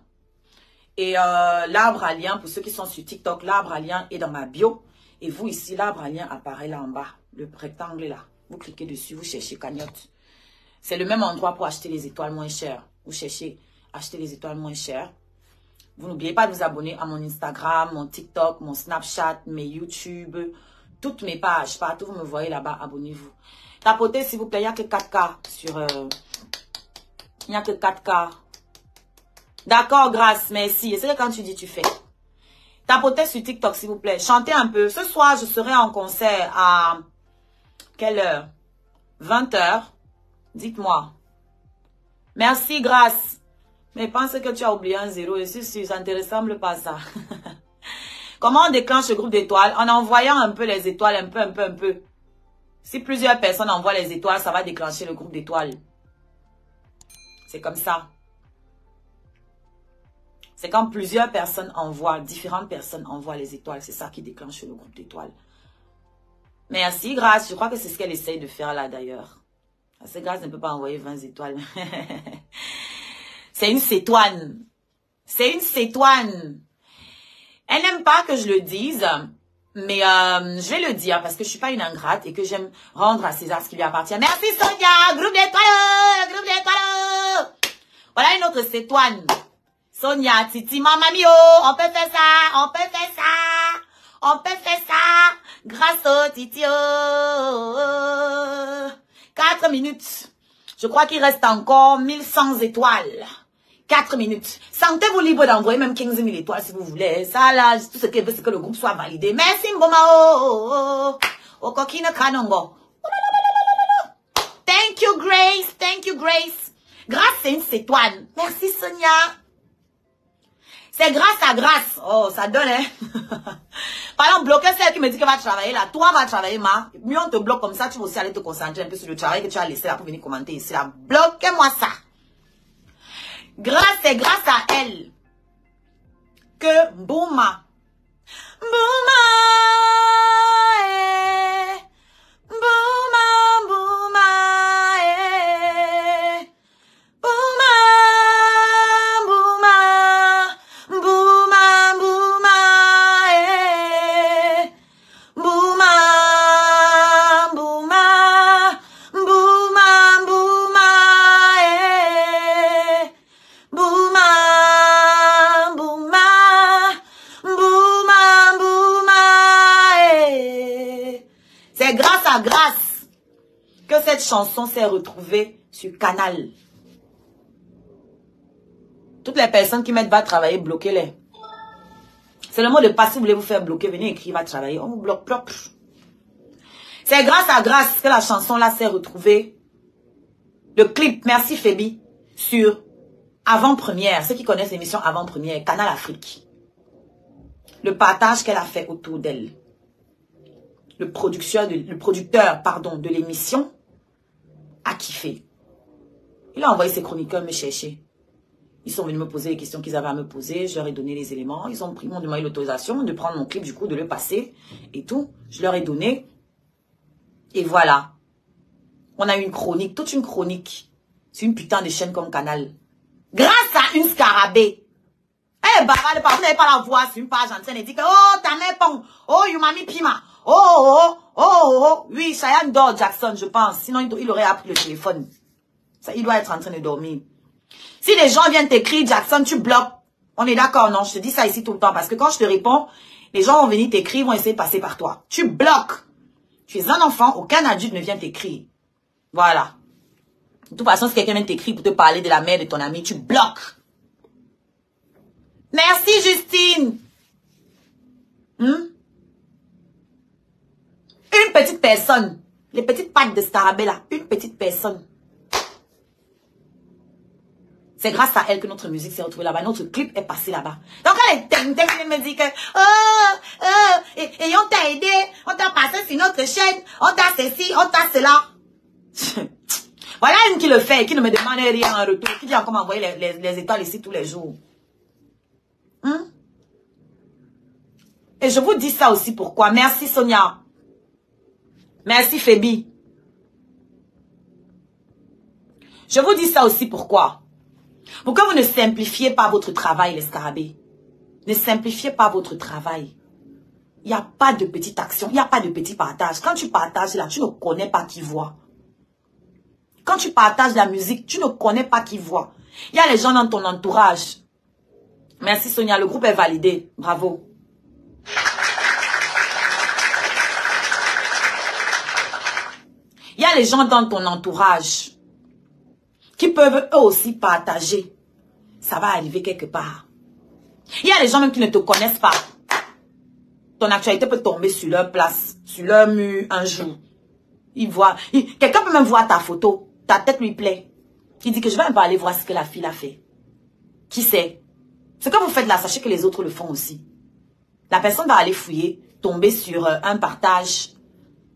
Et l'arbre à lien, pour ceux qui sont sur TikTok, l'arbre à lien est dans ma bio. Et vous ici, l'arbre à lien apparaît là en bas. Le rectangle là. Vous cliquez dessus, vous cherchez cagnotte. C'est le même endroit pour acheter les étoiles moins chères. Vous cherchez acheter les étoiles moins chères. Vous n'oubliez pas de vous abonner à mon Instagram, mon TikTok, mon Snapchat, mes YouTube, toutes mes pages. Partout, vous me voyez là-bas, abonnez-vous. Tapotez, s'il vous plaît, il n'y a que 4K sur... il n'y a que 4K. D'accord, grâce, merci. Et c'est que quand tu dis, tu fais. Tapotez sur TikTok, s'il vous plaît. Chantez un peu. Ce soir, je serai en concert à... Quelle heure? 20 h. Dites-moi. Merci, Grâce. Mais pense que tu as oublié un 0. Je suis sûre, ça ne te ressemble pas ça. Comment on déclenche le groupe d'étoiles? En envoyant un peu les étoiles, un peu. Si plusieurs personnes envoient les étoiles, ça va déclencher le groupe d'étoiles. C'est comme ça. C'est quand plusieurs personnes envoient, différentes personnes envoient les étoiles. C'est ça qui déclenche le groupe d'étoiles. Merci, Grâce. Je crois que c'est ce qu'elle essaye de faire là d'ailleurs. Parce que Grâce ne peut pas envoyer 20 étoiles. C'est une cétoine. C'est une cétoine. Elle n'aime pas que je le dise, mais je vais le dire parce que je suis pas une ingrate et que j'aime rendre à César ce qui lui appartient. Merci Sonia, groupe d'étoiles, groupe d'étoiles. Voilà une autre cétoine. Sonia, Titi, mamie, on peut faire ça, on peut faire ça, on peut faire ça. Grâce au Titi. 4 minutes. Je crois qu'il reste encore 1100 étoiles. 4 minutes. Sentez-vous libre d'envoyer même 15 000 étoiles si vous voulez. Ça là, tout ce qu'elle veut, c'est que le groupe soit validé. Merci Mboma. Oh, coquine kanongo. Thank you, Grace. Thank you, Grace. Grâce, c'est une cétoine. Merci, Sonia. C'est grâce à Grâce. Oh, ça donne, hein. Par exemple, bloquer celle qui me dit qu'elle va travailler là. Toi, va travailler, ma. Mieux on te bloque comme ça, tu vas aussi aller te concentrer un peu sur le travail que tu as laissé là pour venir commenter ici là. Bloquez-moi ça. Grâce, c'est grâce à elle que Bouma. Bouma. Bouma, Bouma. Bouma. Bouma. Bouma, Bouma. Bouma. Bouma. Bouma, Bouma. Bouma, Bouma, Bouma, Bouma. C'est grâce à Grâce que cette chanson s'est retrouvée sur Canal. Toutes les personnes qui mettent va travailler, bloquez-les. C'est le mot de passe. Si vous voulez vous faire bloquer, venez écrire va travailler. On vous bloque propre. C'est grâce à Grâce que la chanson là s'est retrouvée. Le clip, merci Fébi, sur Avant-Première. Ceux qui connaissent l'émission Avant-Première, Canal Afrique. Le partage qu'elle a fait autour d'elle. Le producteur de l'émission a kiffé. Il a envoyé ses chroniqueurs me chercher. Ils sont venus me poser les questions qu'ils avaient à me poser. Je leur ai donné les éléments. Ils m'ont demandé l'autorisation de prendre mon clip, du coup, de le passer et tout. Je leur ai donné. Et voilà. On a eu une chronique, toute une chronique. C'est une putain de chaîne comme Canal. Grâce à une scarabée. Eh, bah, vous n'avez pas la voix sur une page en train de dire que, oh, ta mère pong. Oh, you mami pima. Oh. Oui, Cheyenne dort, Jackson, je pense. Sinon, il aurait appris le téléphone. Ça, il doit être en train de dormir. Si les gens viennent t'écrire, Jackson, tu bloques. On est d'accord, non? Je te dis ça ici tout le temps. Parce que quand je te réponds, les gens vont venir t'écrire, vont essayer de passer par toi. Tu bloques. Tu es un enfant, aucun adulte ne vient t'écrire. Voilà. De toute façon, si quelqu'un vient t'écrire pour te parler de la mère de ton ami, tu bloques. Merci, Justine. Une petite personne. Les petites pattes de Scarabée là. Une petite personne. C'est grâce à elle que notre musique s'est retrouvée là-bas. Notre clip est passé là-bas. Donc elle me dit que et on t'a aidé, on t'a passé sur notre chaîne, on t'a ceci, on t'a cela. Voilà une qui le fait et qui ne me demande rien en retour, qui vient encore m'envoyer les étoiles ici tous les jours. Et je vous dis ça aussi pourquoi. Merci Sonia. Merci Fébi. Je vous dis ça aussi pourquoi. Pourquoi vous ne simplifiez pas votre travail, les scarabées? Ne simplifiez pas votre travail. Il n'y a pas de petite action, il n'y a pas de petit partage. Quand tu partages là, tu ne connais pas qui voit. Quand tu partages la musique, tu ne connais pas qui voit. Il y a les gens dans ton entourage. Merci Sonia, le groupe est validé. Bravo. Il y a les gens dans ton entourage qui peuvent eux aussi partager. Ça va arriver quelque part. Il y a les gens même qui ne te connaissent pas. Ton actualité peut tomber sur leur place, sur leur mur un jour. Ils voient. Quelqu'un peut même voir ta photo. Ta tête lui plaît. Il dit que je vais un peu aller voir ce que la fille a fait. Qui sait? Ce que vous faites là, sachez que les autres le font aussi. La personne va aller fouiller, tomber sur un partage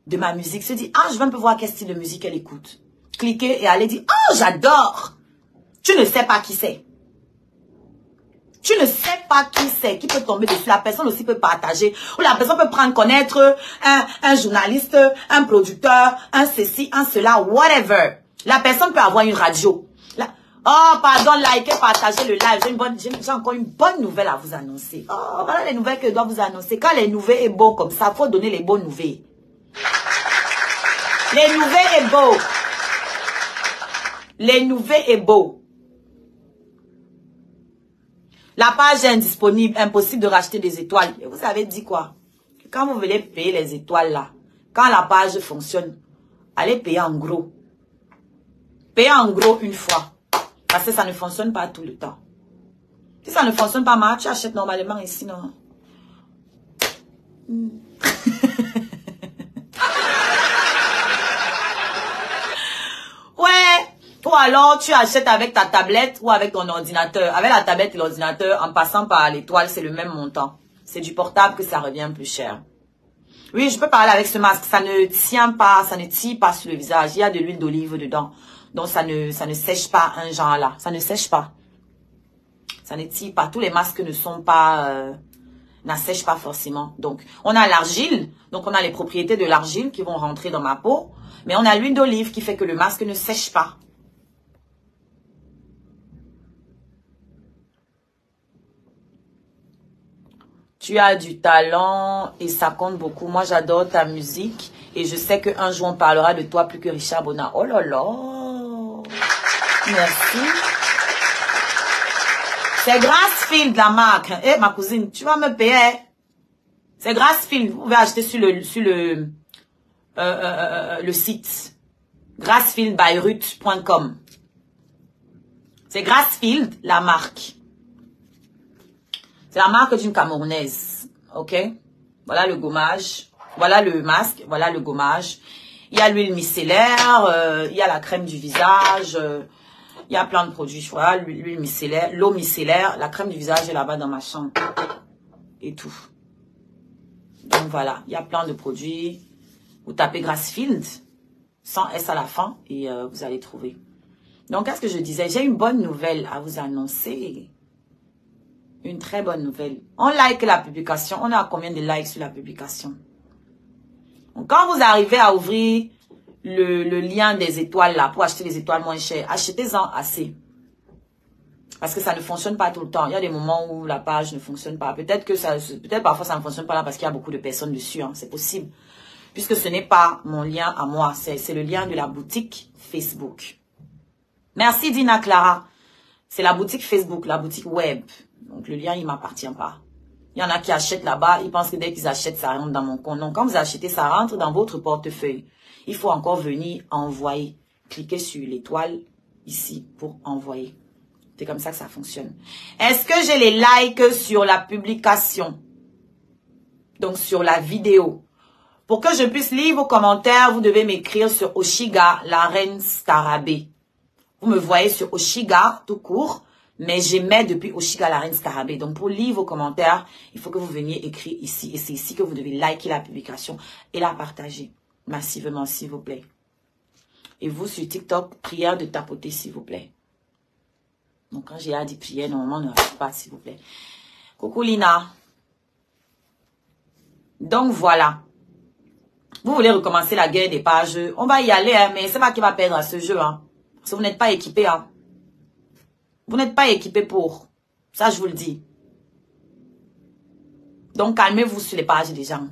de ma musique, se dit, ah, je vais un peu voir quel style de musique elle écoute. Cliquez et allez dire, oh, j'adore. Tu ne sais pas qui c'est. Tu ne sais pas qui c'est, qui peut tomber dessus. La personne aussi peut partager. Ou la personne peut prendre, connaître un journaliste, un producteur, un ceci, un cela, whatever. La personne peut avoir une radio. Oh, pardon, likez, partagez le live. J'ai encore une bonne nouvelle à vous annoncer. Oh, voilà les nouvelles que je dois vous annoncer. Quand les nouvelles est beau comme ça, il faut donner les bonnes nouvelles. Les nouvelles est beau. Les nouvelles est beau. La page est indisponible, impossible de racheter des étoiles. Et vous avez dit quoi? Quand vous voulez payer les étoiles là, quand la page fonctionne, allez payer en gros. Payez en gros une fois. Parce que ça ne fonctionne pas tout le temps. Si ça ne fonctionne pas mal, tu achètes normalement ici, non? Ouais. Ou alors, tu achètes avec ta tablette ou avec ton ordinateur. Avec la tablette et l'ordinateur, en passant par l'étoile, c'est le même montant. C'est du portable que ça revient plus cher. Oui, je peux parler avec ce masque. Ça ne tient pas, ça ne tire pas sur le visage. Il y a de l'huile d'olive dedans. Donc, ça ne sèche pas un genre là. Ça ne sèche pas. Ça ne tire pas. Tous les masques ne sont pas... n'assèchent pas forcément. Donc, on a l'argile. Donc, on a les propriétés de l'argile qui vont rentrer dans ma peau. Mais on a l'huile d'olive qui fait que le masque ne sèche pas. Tu as du talent et ça compte beaucoup. Moi, j'adore ta musique. Et je sais qu'un jour, on parlera de toi plus que Richard Bona. Oh là là. Merci. C'est Grassfield, la marque. Eh, ma cousine, tu vas me payer. C'est Grassfield. Vous pouvez acheter sur le site. Grassfieldbyruth.com. C'est Grassfield, la marque. C'est la marque d'une Camerounaise. Ok? Voilà le gommage. Voilà le masque. Voilà le gommage. Il y a l'huile micellaire. Il y a la crème du visage. Il y a plein de produits. Voilà l'huile micellaire. L'eau micellaire. La crème du visage est là-bas dans ma chambre. Et tout. Donc voilà. Il y a plein de produits. Vous tapez Grassfield. Sans S à la fin. Et vous allez trouver. Donc, qu'est-ce que je disais? J'ai une bonne nouvelle à vous annoncer. Une très bonne nouvelle. On like la publication. On a combien de likes sur la publication? Donc, quand vous arrivez à ouvrir le lien des étoiles là pour acheter des étoiles moins chères, achetez-en assez. Parce que ça ne fonctionne pas tout le temps. Il y a des moments où la page ne fonctionne pas. Peut-être parfois ça ne fonctionne pas là parce qu'il y a beaucoup de personnes dessus. Hein. C'est possible. Puisque ce n'est pas mon lien à moi. C'est le lien de la boutique Facebook. Merci Dina Clara. C'est la boutique Facebook, la boutique web. Donc, le lien, il ne m'appartient pas. Il y en a qui achètent là-bas. Ils pensent que dès qu'ils achètent, ça rentre dans mon compte. Donc, quand vous achetez, ça rentre dans votre portefeuille. Il faut encore venir envoyer. Cliquez sur l'étoile ici pour envoyer. C'est comme ça que ça fonctionne. Est-ce que j'ai les likes sur la publication? Donc, sur la vidéo. Pour que je puisse lire vos commentaires, vous devez m'écrire sur Oshiga, la reine Scarabée. Vous me voyez sur Oshiga, tout court. Mais j'aimais depuis Oshiga la reine Scarabée. Donc, pour lire vos commentaires, il faut que vous veniez écrire ici. Et c'est ici que vous devez liker la publication et la partager massivement, s'il vous plaît. Et vous, sur TikTok, prière de tapoter, s'il vous plaît. Donc, quand j'ai dit prière, normalement, ne rate pas, s'il vous plaît. Coucou, Lina. Donc, voilà. Vous voulez recommencer la guerre des pages. On va y aller, hein, mais c'est pas qui va perdre à ce jeu. Hein, parce que vous n'êtes pas équipé, hein. Vous n'êtes pas équipé pour. Ça, je vous le dis. Donc, calmez-vous sur les pages des gens.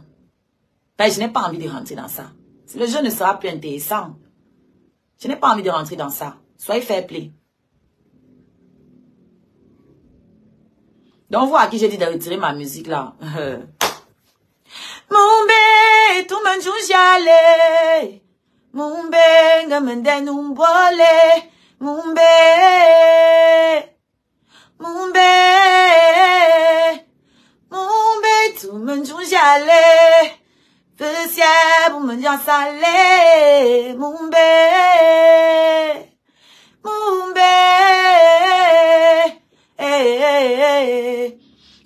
Ben, je n'ai pas envie de rentrer dans ça. Le jeu ne sera plus intéressant. Je n'ai pas envie de rentrer dans ça. Soyez fair play. Donc, vous à qui j'ai dit de retirer ma musique là. Mumbe, tout le monde joue j'allais. Mumbe, gamende numbole. Mumbe, Mumbe, Mumbe, tout le monde joue j'allais. Petit pour me dire salé. Mumbe, Mumbe.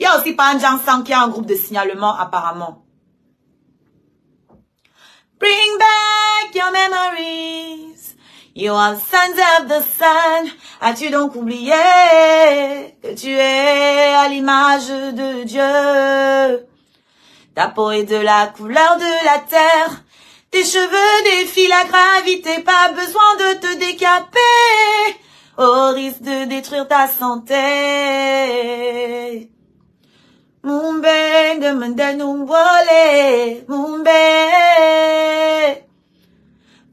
Il y a aussi Panjang Sang qui a un groupe de signalement apparemment. Bring back your memories. You are sons of the sun. As-tu donc oublié que tu es à l'image de Dieu? Ta peau est de la couleur de la terre. Tes cheveux défient la gravité. Pas besoin de te décaper au risque de détruire ta santé. Mumbe, demande numbole, Mumbe,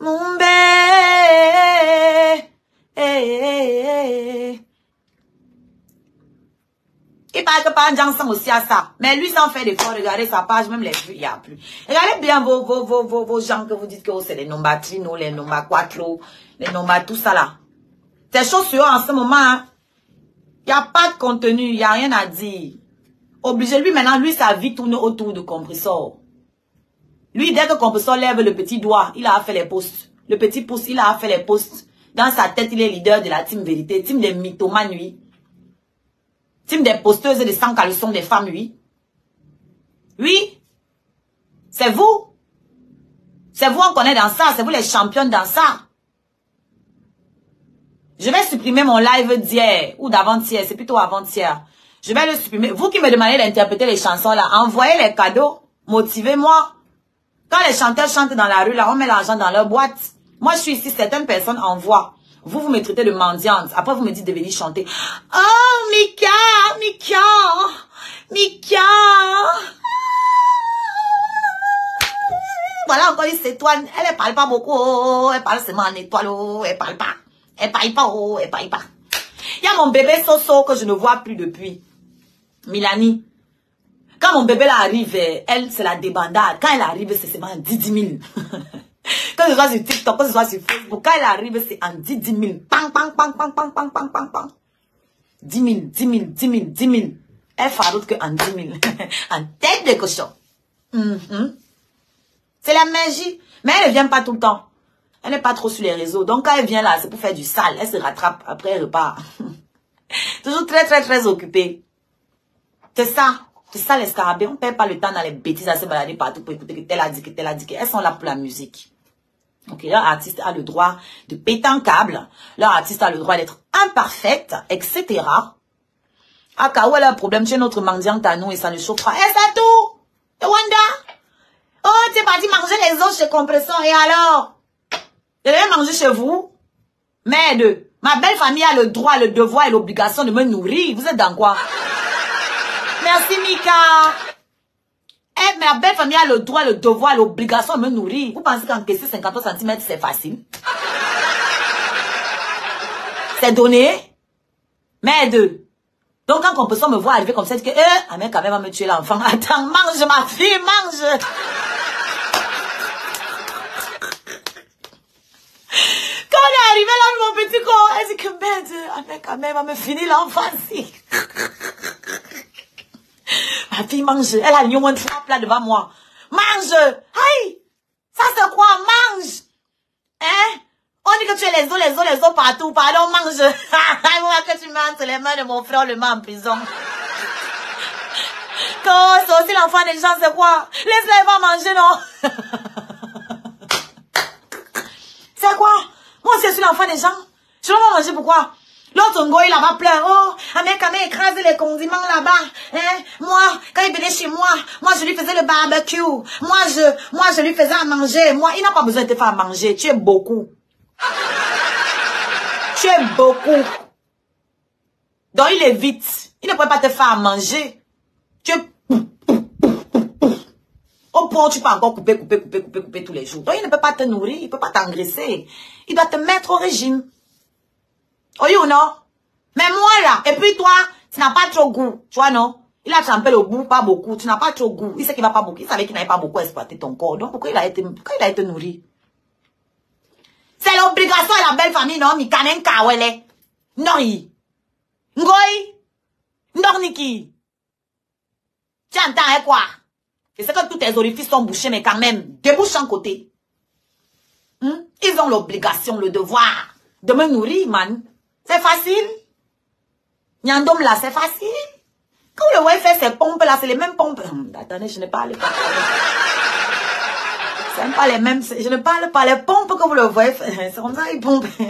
Mumbe, Il paraît que Panjang Sang aussi à ça. Mais lui, sans faire d'effort, regardez sa page, même les vues, il n'y a plus. Regardez bien vos gens que vous dites que c'est les Nomba Trino, les Nomba Quattro, les Nomba tout ça là. Ces choses sur eux en ce moment, hein, il n'y a pas de contenu, il n'y a rien à dire. Obligé, lui maintenant, lui, sa vie tourne autour de Compressor. Lui, dès que Compressor lève le petit doigt, il a fait les posts. Le petit pouce, il a fait les posts. Dans sa tête, il est leader de la team vérité, team des mythomanes, oui. Team des posteuses et des sans caleçons des femmes, oui. Oui. C'est vous. C'est vous, on connaît dans ça. C'est vous les championnes dans ça. Je vais supprimer mon live d'hier ou d'avant-hier. C'est plutôt avant-hier. Je vais le supprimer. Vous qui me demandez d'interpréter les chansons là, envoyez les cadeaux. Motivez-moi. Quand les chanteurs chantent dans la rue là, on met l'argent dans leur boîte. Moi, je suis ici, certaines personnes envoient. Vous, vous me traitez de mendiante. Après, vous me dites de venir chanter. Oh, Mika, Mika, Mika. Voilà encore une étoile. Elle ne parle pas beaucoup. Elle parle seulement en étoile. Elle parle pas. Elle parle pas. Elle parle pas. Il y a mon bébé Soso que je ne vois plus depuis. Milani. Quand mon bébé là arrive, elle, c'est la débandade. Quand elle arrive, c'est seulement 10 000. Que ce soit sur TikTok, que ce soit sur Facebook, quand elle arrive, c'est en 10 000. Pang, pang, pang, pang, pang, pang, pang, pang, pang. 10 000, 10 000, 10 000, 10 000. Elle faroute que en 10 000. En tête de cochon. C'est la magie. Mais elle ne vient pas tout le temps. Elle n'est pas trop sur les réseaux. Donc quand elle vient là, c'est pour faire du sale. Elle se rattrape. Après, elle repart. Toujours très, très, très occupée. C'est ça. C'est ça les scarabées. On ne perd pas le temps dans les bêtises à se balader partout pour écouter que tel a dit, que tel a dit. Elles sont là pour la musique. Ok, leur artiste a le droit de péter un câble. Leur artiste a le droit d'être imparfaite, etc. Ah, quand elle a un problème chez notre mendiante à nous et ça ne chauffe pas. Eh, ça tout! Et Wanda? Oh, tu es parti manger les os chez Compressor et alors? Je vais manger chez vous? Merde! Ma belle famille a le droit, le devoir et l'obligation de me nourrir. Vous êtes dans quoi? Merci, Mika. Eh, ma belle famille a le droit, le devoir, l'obligation de me nourrir. Vous pensez qu'encaisser 50 cm, c'est facile? C'est donné? Merde. Donc, quand Compressor me voit arriver comme ça, il dit que, un mec quand même va me tuer l'enfant. Attends, mange ma fille, mange. Quand on est arrivé là, mon petit corps, elle dit que, merde, un mec quand même va me finir l'enfant ici. Ma fille mange, elle a au moins 3 plats devant moi. Mange! Aïe! Ça c'est quoi? Mange! Hein? On dit que tu es les os partout. Pardon, mange! Moi que tu manges les mains de mon frère, le met en prison. Quand c'est aussi l'enfant des gens, c'est quoi? Laisse-les pas manger, non? C'est quoi? Moi aussi je suis l'enfant des gens. Je ne vais pas manger, pourquoi? L'autre Ngo, il là-bas pleure. Oh, un mec écrase les condiments là-bas. Hein? Moi, quand il venait chez moi je lui faisais le barbecue. Moi, je lui faisais à manger. Moi, il n'a pas besoin de te faire à manger. Tu es beaucoup. Tu es beaucoup. Donc, il est vite. Il ne peut pas te faire à manger. Tu es... Au point où tu peux encore couper tous les jours. Donc, il ne peut pas te nourrir. Il ne peut pas t'engraisser. Il doit te mettre au régime. Oui ou non? Mais moi là, et puis toi, tu n'as pas trop goût, tu vois non? Il a trempé le goût, pas beaucoup, tu n'as pas trop goût. Il sait qu'il va pas beaucoup, il savait qu'il n'avait pas beaucoup exploité ton corps. Donc pourquoi il a été nourri? C'est l'obligation de la belle famille, non? Mikanen kawele. Nori. Ngoi. Norniki. Tu entends, hein, quoi? Et c'est que tous tes orifices sont bouchés, mais quand même, débouche en côté. Ils ont l'obligation, le devoir de me nourrir, man. C'est facile. Nyandom là, c'est facile. Quand vous le voyez faire ces pompes là, c'est les mêmes pompes. Attendez, je ne parle pas. C'est même pas les mêmes. Je ne parle pas les pompes que vous le voyez faire. C'est comme ça, ils pompent. C'est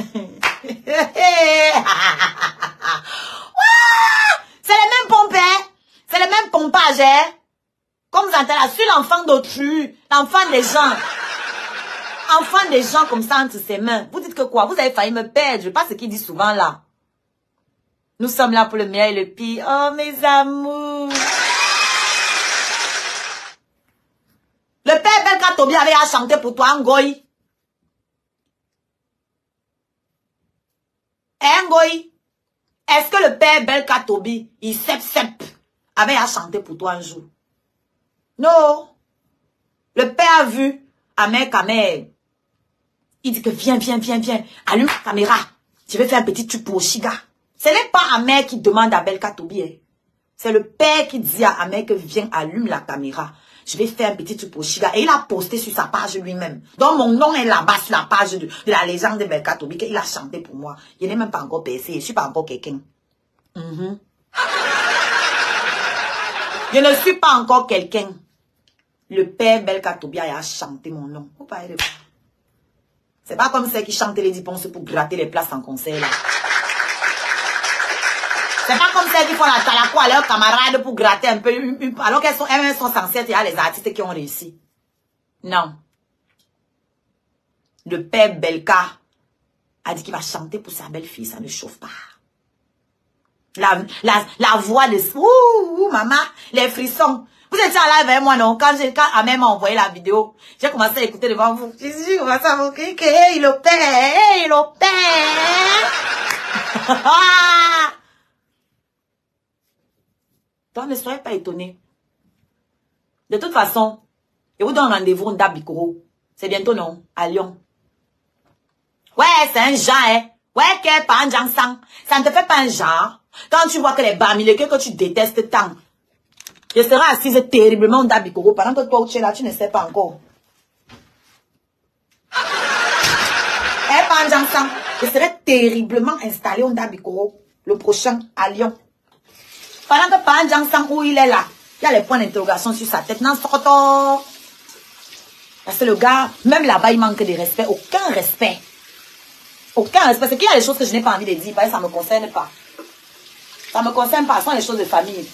les mêmes pompes, hein? C'est les mêmes pompages, hein? Comme vous entendez là, sur l'enfant d'autrui, l'enfant des gens. Enfant des gens comme ça entre ses mains. Vous dites que quoi? Vous avez failli me perdre. Je sais pas ce qu'il dit souvent là. Nous sommes là pour le meilleur et le pire. Oh, mes amours. Le père Belka Tobi avait à chanter pour toi, Ngoï. Ngoï. Est-ce que le père Belka Tobi, il sep, avait à chanter pour toi un jour? Non. Le père a vu Amer Kamer. Il dit que viens. Allume la caméra. Je vais faire un petit truc pour Oshiga. Ce n'est pas Amer qui demande à Belka Tobi. Hein. C'est le père qui dit à Amer que viens, allume la caméra. Je vais faire un petit truc pour Oshiga. Et il a posté sur sa page lui-même. Donc mon nom est là-bas sur la page de la légende de Belka Tobi. Il a chanté pour moi. Il n'est même pas encore percé. Je ne suis pas encore quelqu'un. Je ne suis pas encore quelqu'un. Le père Belka Tobi a chanté mon nom. Vous parlez de quoi? C'est pas comme ceux qui chantent les diponces pour gratter les places en concert là. C'est pas comme ceux qui font la talaco à leurs camarades pour gratter un peu. Alors qu'elles sont censées être, il y a les artistes qui ont réussi. Non. Le père Belka a dit qu'il va chanter pour sa belle-fille. Ça ne chauffe pas. La voix de... Ouh, maman, les frissons. Vous étiez en live avec moi, non? Quand Amer m'a envoyé la vidéo, j'ai commencé à écouter devant vous. J'ai commencé à vous crier que, hey, le père. Donc, ne soyez pas étonnés. De toute façon, je vous donne rendez-vous à Bikoro. C'est bientôt, non? À Lyon. Ouais, c'est un genre, hein? Ouais, qu'est pas un genre sang. Ça ne te fait pas un genre. Quand tu vois que les bamilekés que tu détestes tant, je serai assise terriblement dans Bikoro pendant que toi, tu es là, tu ne sais pas encore. Je serai terriblement installé au Bikoro, le prochain à Lyon. Pendant que Panjang où il est là, il y a les points d'interrogation sur sa tête. Non, parce que le gars, même là-bas, il manque de respect. Aucun respect. Aucun respect. C'est qu'il y a des choses que je n'ai pas envie de dire, parce que ça ne me concerne pas. Ça ne me concerne pas, ce sont les choses de famille.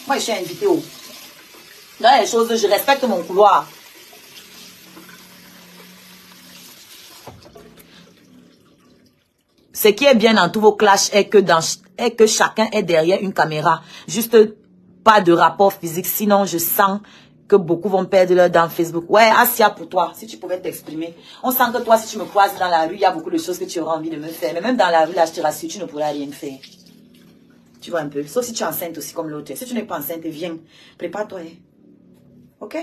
Moi, je suis invitée au. Dans les choses, je respecte mon couloir. Ce qui est bien dans tous vos clashs est que chacun est derrière une caméra. Juste pas de rapport physique. Sinon, je sens que beaucoup vont perdre leur dent Facebook. Ouais, Asia, pour toi, si tu pouvais t'exprimer. On sent que toi, si tu me croises dans la rue, il y a beaucoup de choses que tu auras envie de me faire. Mais même dans la rue, là, je te rassure, tu ne pourras rien faire. Tu vois un peu. Sauf si tu es enceinte aussi comme l'autre. Si tu n'es pas enceinte, viens. Prépare-toi. Hein. Ok?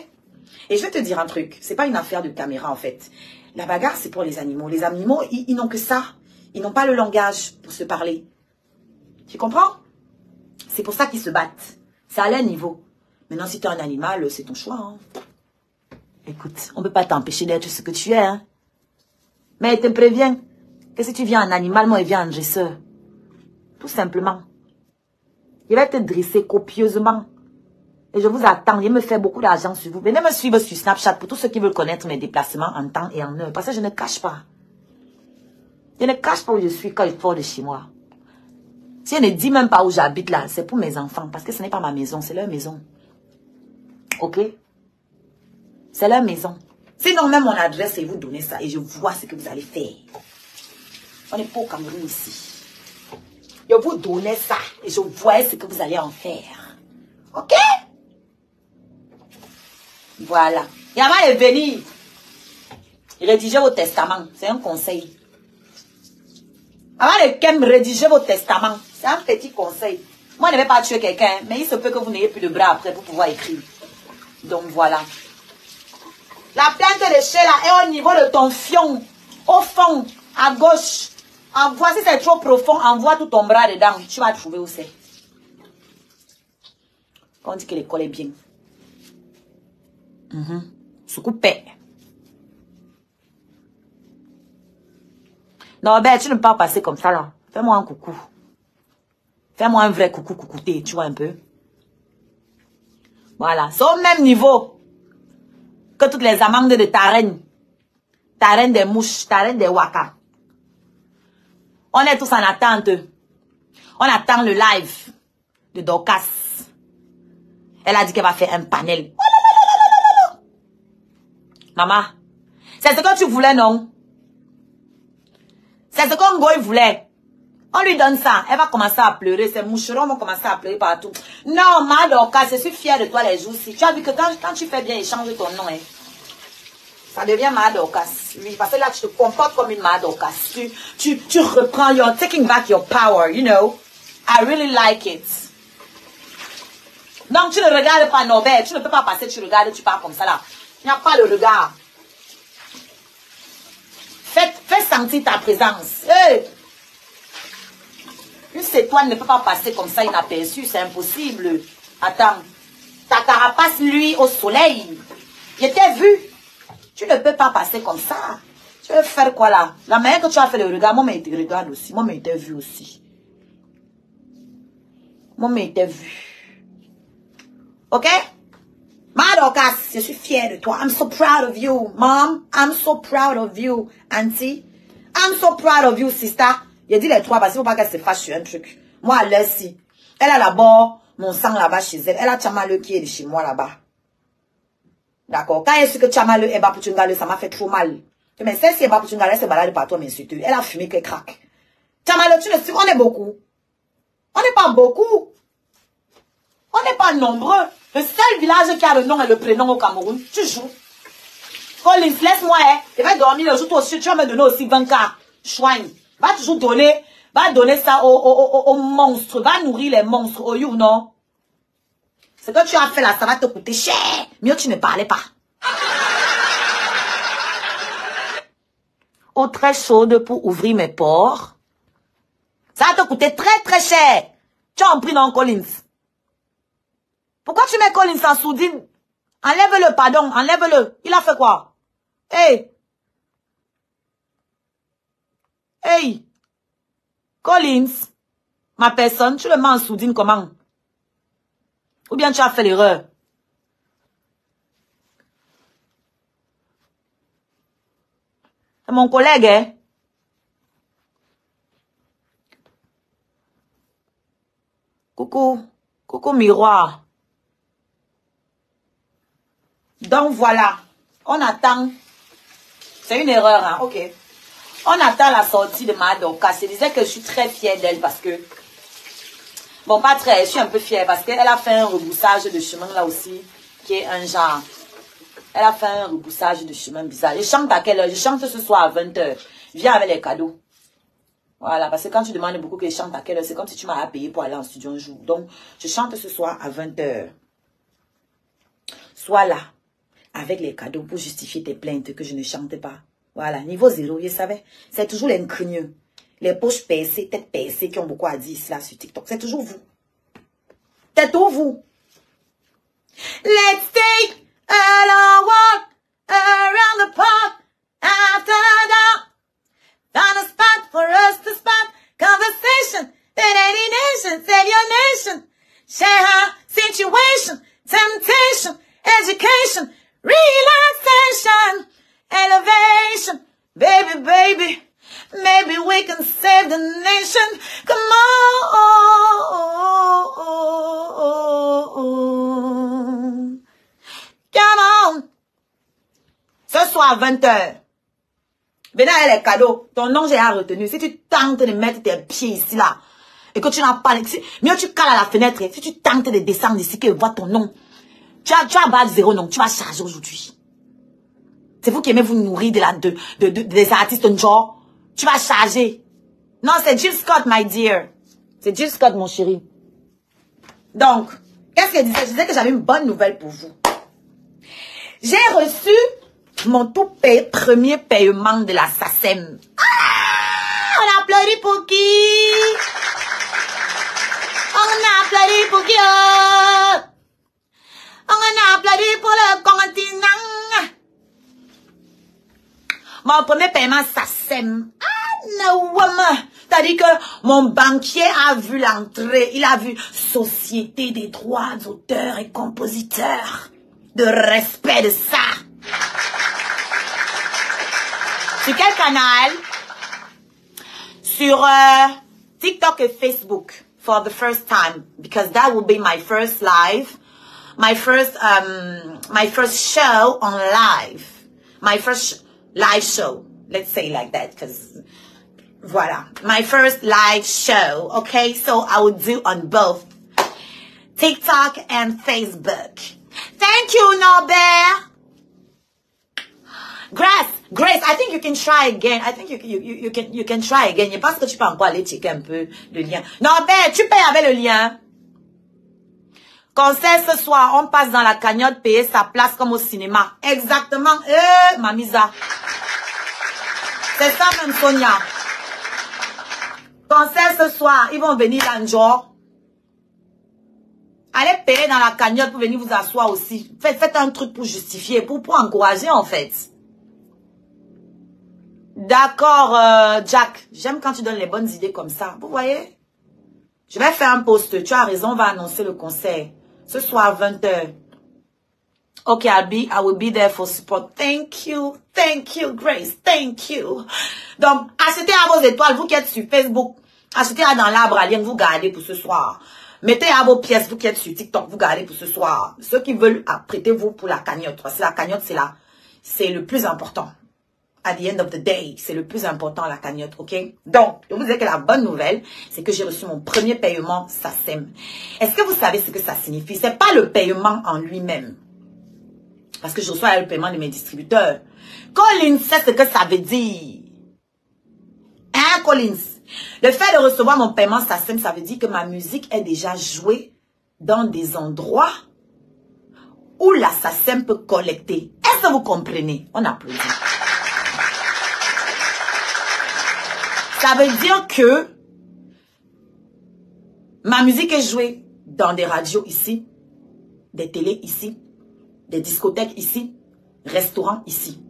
Et je vais te dire un truc. C'est pas une affaire de caméra, en fait. La bagarre, c'est pour les animaux. Les animaux, ils n'ont que ça. Ils n'ont pas le langage pour se parler. Tu comprends? C'est pour ça qu'ils se battent. C'est à leur niveau. Maintenant, si tu es un animal, c'est ton choix. Hein. Écoute, on ne peut pas t'empêcher d'être ce que tu es. Hein. Mais je te préviens que si tu viens en animal, moi, je viens en dresseur. Tout simplement. Je vais te dresser copieusement. Et je vous attends. Je me fais beaucoup d'argent sur vous. Venez me suivre sur Snapchat pour tous ceux qui veulent connaître mes déplacements en temps et en heure. Parce que je ne cache pas. Je ne cache pas où je suis quand je sors de chez moi. Si je ne dis même pas où j'habite là, c'est pour mes enfants. Parce que ce n'est pas ma maison, c'est leur maison. Ok? C'est leur maison. Sinon, même mon adresse, et vous donnez ça. Et je vois ce que vous allez faire. On n'est pas au Cameroun ici. Je vous donnais ça. Et je vois ce que vous allez en faire. Ok? Voilà. Et avant de venir, rédigez vos testaments. C'est un conseil. Avant de rédiger vos testaments, c'est un petit conseil. Moi, je ne vais pas tuer quelqu'un, mais il se peut que vous n'ayez plus de bras après pour pouvoir écrire. Donc, voilà. La plante de Sheila est au niveau de ton fion, au fond, à gauche. Envoie, si c'est trop profond, envoie tout ton bras dedans. Tu vas trouver où c'est. On dit que l'école est bien. Soucoupé. Non, ben, tu ne peux pas passer comme ça, là. Fais-moi un coucou. Fais-moi un vrai coucou, coucouté, tu vois un peu. Voilà, c'est au même niveau que toutes les amandes de ta reine. Ta reine des mouches, ta reine des waka. On est tous en attente. On attend le live de Dorcas. Elle a dit qu'elle va faire un panel. Maman, c'est ce que tu voulais, non? C'est ce qu'on Ngoy voulait. On lui donne ça. Elle va commencer à pleurer. Ses moucherons vont commencer à pleurer partout. Non, ma Dorcas, je suis fière de toi les jours-ci. Tu as vu que quand tu fais bien, il change ton nom. Hein. Ça devient ma Dorcas. Oui, parce que là, tu te comportes comme une ma Dorcas. Tu reprends, you're taking back your power, you know. I really like it. Donc, tu ne regardes pas Norbert. Tu ne peux pas passer, tu regardes, tu pars comme ça là. Il n'y a pas le regard. Fais sentir ta présence. Hey. Une étoile ne peut pas passer comme ça inaperçue, c'est impossible. Attends, ta carapace, lui, au soleil. Il t'ai vu. Tu ne peux pas passer comme ça. Tu veux faire quoi là? La manière que tu as fait le regard, moi, il te regarde aussi. Moi, il t'a vu aussi. Moi, il t'a vu. Ok? Dorcas, je suis fière de toi. I'm so proud of you, mom. I'm so proud of you, auntie. I'm so proud of you, sister. Il dit les trois parce qu'il ne faut pas qu'elle se fâche sur un truc. Moi, elle si. Elle a d'abord mon sang là-bas chez elle. Elle a Tchamaleu qui est de chez moi là-bas. D'accord. Quand elle sait que Tchamaleu est bas pour Tchungale, ça m'a fait trop mal. Mais celle-ci est bas pour Tchungale, elle se balade partout, mais surtout. Elle a fumé qu'elle craque. Tchamaleu, tu le sais, on est beaucoup. On n'est pas beaucoup. On n'est pas nombreux. Le seul village qui a le nom et le prénom au Cameroun, tu joues. Collins, laisse-moi, hein. Je vais dormir le jour, toi aussi, tu vas me donner aussi 20 cas. Chouigne. Va toujours donner, ça aux monstres. Va nourrir les monstres, au you, non? Ce que tu as fait là, ça va te coûter cher. Mieux, tu ne parlais pas. Eau très chaude pour ouvrir mes pores. Ça va te coûter très, très cher. Tu as en pris dans Collins. Pourquoi tu mets Collins en sourdine? Enlève-le, pardon, enlève-le. Il a fait quoi? Hey! Hey! Collins, ma personne, tu le mets en sourdine comment? Ou bien tu as fait l'erreur? C'est mon collègue, hein? Coucou. Coucou, miroir. Donc voilà, on attend. C'est une erreur, hein, ok. On attend la sortie de ma Dorcas. Je disais que je suis très fière d'elle parce que... Bon, pas très, je suis un peu fière parce qu'elle a fait un rebroussage de chemin là aussi, qui est un genre. Elle a fait un rebroussage de chemin bizarre. Je chante à quelle heure? Je chante ce soir à 20 h. Viens avec les cadeaux. Voilà, parce que quand tu demandes beaucoup que je chante à quelle heure, c'est comme si tu m'as payé pour aller en studio un jour. Donc, je chante ce soir à 20 h. Sois là. Avec les cadeaux pour justifier tes plaintes que je ne chante pas. Voilà, niveau 0, vous savez, c'est toujours les craigneux, les poches percées, têtes percées qui ont beaucoup à dire là sur TikTok. C'est toujours vous. C'est tout vous. Let's take a long walk around the park after dark. Find a spot for us to spot conversation that any nation, say your nation. Share our situation, temptation, education. Relaxation, elevation, baby, baby, maybe we can save the nation. Come on, come on. Ce soir, 20 h. Venez avec les cadeaux. Ton nom, j'ai à retenir. Si tu tentes de mettre tes pieds ici, là, et que tu n'as pas, mieux tu cales à la fenêtre. Si tu tentes de descendre ici, que voit ton nom. Tu as base 0, non, tu vas charger aujourd'hui. C'est vous qui aimez vous nourrir des artistes genre. Tu vas charger. Non, c'est Jill Scott, my dear. C'est Jill Scott, mon chéri. Donc, qu'est-ce qu'elle disait? Je disais que j'avais une bonne nouvelle pour vous. J'ai reçu mon tout premier paiement de la SACEM. Ah, on a applaudi pour qui? On a applaudi pour qui? On a applaudi pour le continent. Mon premier paiement, SACEM. Ah, no woman. C'est-à-dire que mon banquier a vu l'entrée. Il a vu Société des droits d'auteur et compositeurs. De respect de ça. Sur quel canal? Sur TikTok et Facebook. For the first time. Because that will be my first live. My first show on live. My first live show. Let's say like that. Because... Voilà, my first live show, okay? So I will do on both TikTok and Facebook. Thank you, Norbert. Grace, I think you can try again. I think you can try again. Je pense que tu peux encore aller checker un peu le lien. Norbert, tu payes avec le lien. Concert ce soir, on passe dans la cagnotte, payer sa place comme au cinéma. Exactement. Mamisa. C'est ça même, Sonia. Concert ce soir, ils vont venir dans le genre. Allez payer dans la cagnotte pour venir vous asseoir aussi. Faites un truc pour justifier, pour encourager en fait. D'accord, Jack. J'aime quand tu donnes les bonnes idées comme ça. Vous voyez? Je vais faire un post. Tu as raison, on va annoncer le concert. Ce soir, 20h. Ok, I will be there for support. Thank you, Grace. Thank you. Donc, achetez à vos étoiles, vous qui êtes sur Facebook. Achetez à dans l'arbre à lien, vous gardez pour ce soir. Mettez à vos pièces, vous qui êtes sur TikTok, vous gardez pour ce soir. Ceux qui veulent, prêtez-vous pour la cagnotte. Parce que la cagnotte, c'est le plus important. At the end of the day, c'est le plus important, la cagnotte, ok? Donc, je vous dis que la bonne nouvelle, c'est que j'ai reçu mon premier paiement SACEM. Est-ce que vous savez ce que ça signifie? C'est pas le paiement en lui-même. Parce que je reçois le paiement de mes distributeurs. Collins sait ce que ça veut dire. Hein, Collins? Le fait de recevoir mon paiement SACEM, ça veut dire que ma musique est déjà jouée dans des endroits où la SACEM peut collecter. Est-ce que vous comprenez? On applaudit. Ça veut dire que ma musique est jouée dans des radios ici, des télés ici, des discothèques ici, restaurants ici.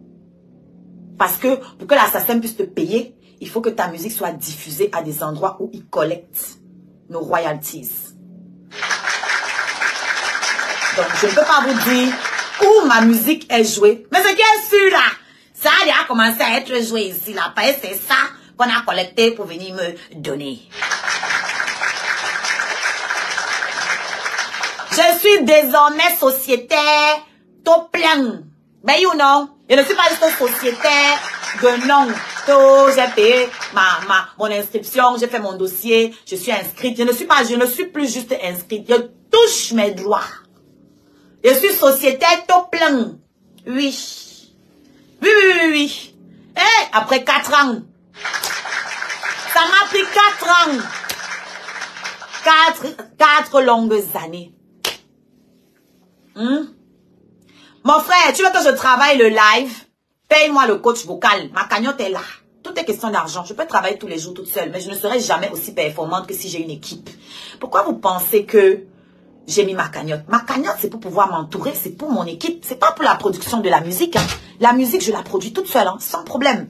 Parce que pour que la SACEM puisse te payer, il faut que ta musique soit diffusée à des endroits où ils collectent nos royalties. Donc, je ne peux pas vous dire où ma musique est jouée. Mais ce qui est sûr là, ça a déjà commencé à être joué ici là. Parce que c'est ça qu'on a collecté pour venir me donner. Je suis désormais sociétaire top plein. Ben you know, je ne suis pas juste sociétaire de nom. J'ai payé mon inscription, j'ai fait mon dossier, je suis inscrite. Je ne suis plus juste inscrite. Je touche mes droits. Je suis sociétaire top plein. Oui. Oui. Et après 4 ans. Ça m'a pris 4 ans. 4 longues années. Mon frère, tu veux que je travaille le live? Paye-moi le coach vocal. Ma cagnotte est là. Tout est question d'argent. Je peux travailler tous les jours toute seule, mais je ne serai jamais aussi performante que si j'ai une équipe. Pourquoi vous pensez que j'ai mis ma cagnotte? Ma cagnotte, c'est pour pouvoir m'entourer, c'est pour mon équipe. C'est pas pour la production de la musique. Hein. La musique, je la produis toute seule, hein, sans problème.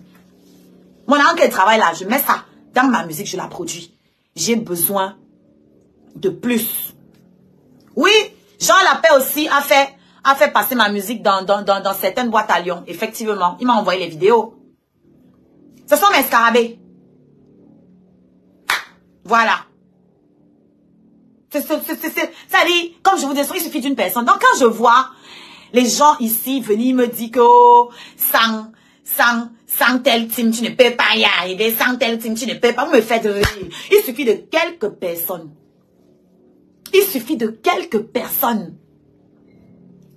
Mon oncle qui travaille là, je mets ça dans ma musique, je la produis. J'ai besoin de plus. Oui, Jean Lapaix aussi a fait passer ma musique dans certaines boîtes à Lyon. Effectivement, il m'a envoyé les vidéos. Ce sont mes scarabées. Voilà. Ça dit, comme je vous dis, il suffit d'une personne. Donc quand je vois les gens ici venir me dire que oh, sans tel team, tu ne peux pas y arriver. Sans tel team, tu ne peux pas. Vous me faites rire. Il suffit de quelques personnes. Il suffit de quelques personnes.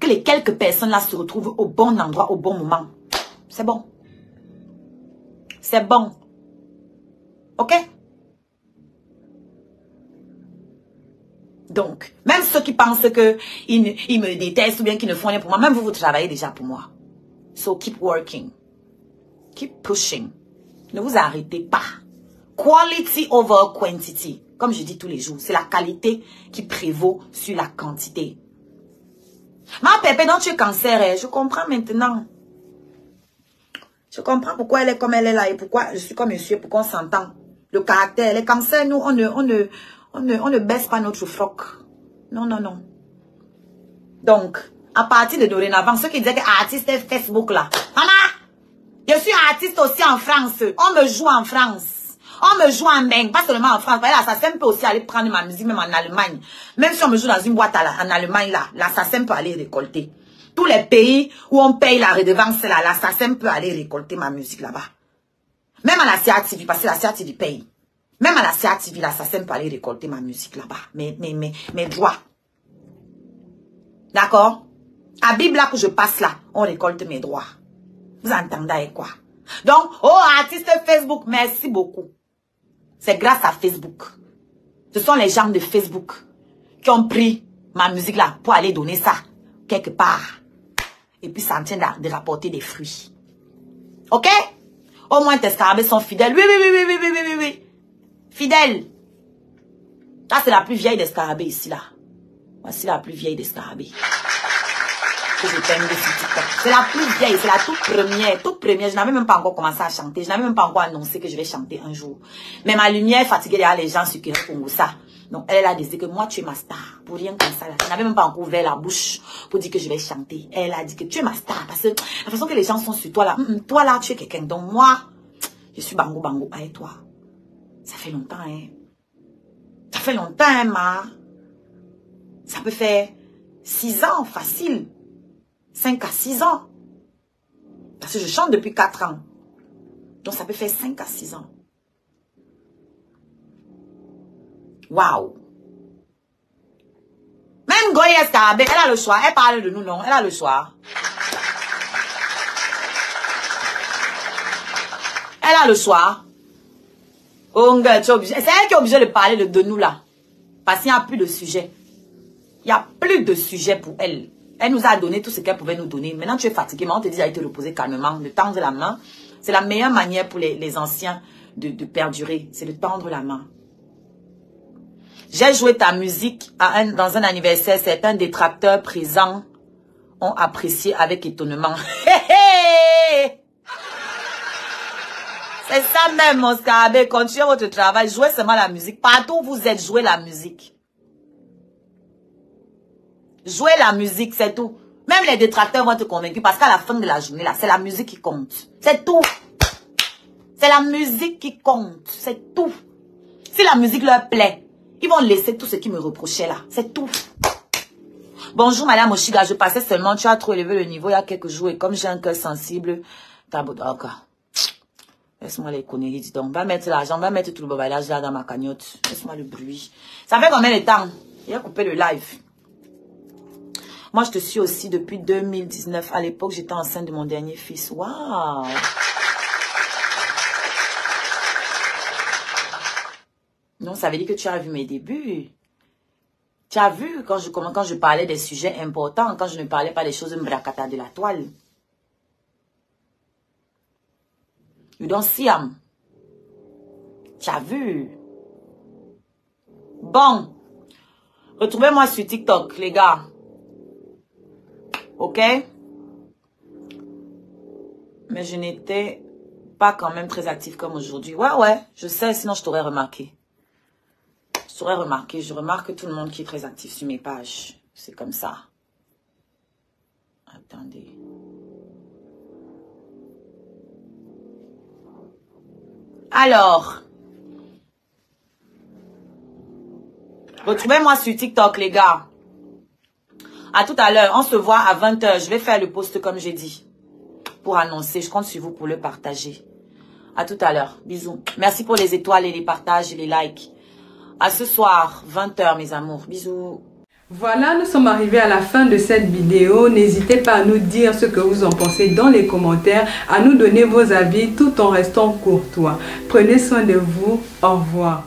Que les quelques personnes là se retrouvent au bon endroit, au bon moment. C'est bon. C'est bon. Ok? Donc, même ceux qui pensent que ils me détestent ou bien qu'ils ne font rien pour moi, même vous travaillez déjà pour moi. So keep working. Keep pushing. Ne vous arrêtez pas. Quality over quantity. Comme je dis tous les jours, c'est la qualité qui prévaut sur la quantité. Ma Pépé, dont tu es cancer, je comprends maintenant. Je comprends pourquoi elle est comme elle est là et pourquoi je suis comme monsieur, pourquoi on s'entend. Le caractère, les cancers, nous, on ne baisse pas notre froc. Non, non, non. Donc, à partir de dorénavant, ceux qui disaient que artiste est Facebook là. Maman, je suis artiste aussi en France. On me joue en France. On me joue en Beng, pas seulement en France. L'assassin peut aussi aller prendre ma musique, même en Allemagne. Même si on me joue dans une boîte en Allemagne là, l'assassin peut aller récolter. Tous les pays où on paye la redevance là, l'assassin peut aller récolter ma musique là-bas. Même à la CATV, parce que la CATV paye. Même à la CATV, l'assassin peut aller récolter ma musique là-bas. Mes droits. D'accord? À Bible là que je passe là, on récolte mes droits. Vous entendez quoi? Donc, oh, artiste Facebook, merci beaucoup. C'est grâce à Facebook. Ce sont les gens de Facebook qui ont pris ma musique là pour aller donner ça quelque part. Et puis ça en tient de rapporter des fruits. Ok? Au moins tes scarabées sont fidèles. Oui. Fidèles. Ça c'est la plus vieille des scarabées ici là. Voici la plus vieille des scarabées. C'est la plus vieille, c'est la toute première. Toute première, je n'avais même pas encore commencé à chanter. Je n'avais même pas encore annoncé que je vais chanter un jour. Mais ma lumière fatiguée derrière les gens sur Congo ça. Donc elle a décidé que moi tu es ma star. Pour rien comme ça là. Je n'avais même pas encore ouvert la bouche pour dire que je vais chanter. Elle a dit que tu es ma star. Parce que la façon que les gens sont sur toi là. Toi là tu es quelqu'un. Donc moi, je suis bango avec toi. Ça fait longtemps hein. Ça fait longtemps hein ma. Ça peut faire 6 ans facile. 5 à 6 ans. Parce que je chante depuis 4 ans. Donc ça peut faire 5 à 6 ans. Waouh. Même Goya Scarabée, elle a le choix. Elle parle de nous, non? Elle a le choix. Elle a le choix. Oh, c'est elle qui est obligée de parler de nous là. Parce qu'il n'y a plus de sujet. Il n'y a plus de sujet pour elle. Elle nous a donné tout ce qu'elle pouvait nous donner. Maintenant, tu es fatigué. Mais on te dit d'aller te reposer calmement, de tendre la main. C'est la meilleure manière pour les anciens de perdurer. C'est de tendre la main. J'ai joué ta musique dans un anniversaire. Certains détracteurs présents ont apprécié avec étonnement. C'est ça même, mon scarabée. Continuez votre travail. Jouez seulement la musique. Partout où vous êtes, jouez la musique. Jouer la musique, c'est tout. Même les détracteurs vont te convaincre parce qu'à la fin de la journée, là, c'est la musique qui compte. C'est tout. C'est la musique qui compte. C'est tout. Si la musique leur plaît, ils vont laisser tout ce qu'ils me reprochaient là. C'est tout. Bonjour, Madame Oshiga. Je passais seulement. Tu as trop élevé le niveau il y a quelques jours et comme j'ai un cœur sensible, t'as beau. D'accord. Laisse-moi les conneries, dis donc. Va mettre l'argent, va mettre tout le bobalage là dans ma cagnotte. Laisse-moi le bruit. Ça fait combien de temps? Il a coupé le live. Moi, je te suis aussi depuis 2019. À l'époque, j'étais enceinte de mon dernier fils. Waouh! Non, ça veut dire que tu as vu mes débuts. Tu as vu quand je parlais des sujets importants, quand je ne parlais pas des choses m'bracata de la toile. You don't see them. Tu as vu. Bon. Retrouvez-moi sur TikTok, les gars. Ok? Mais je n'étais pas quand même très active comme aujourd'hui. Ouais, je sais, sinon je t'aurais remarqué. Je remarque tout le monde qui est très actif sur mes pages. C'est comme ça. Attendez. Alors. Retrouvez-moi sur TikTok, les gars. À tout à l'heure. On se voit à 20 h. Je vais faire le post comme j'ai dit. Pour annoncer. Je compte sur vous pour le partager. À tout à l'heure. Bisous. Merci pour les étoiles et les partages et les likes. À ce soir, 20 h, mes amours. Bisous. Voilà, nous sommes arrivés à la fin de cette vidéo. N'hésitez pas à nous dire ce que vous en pensez dans les commentaires, à nous donner vos avis tout en restant courtois. Prenez soin de vous. Au revoir.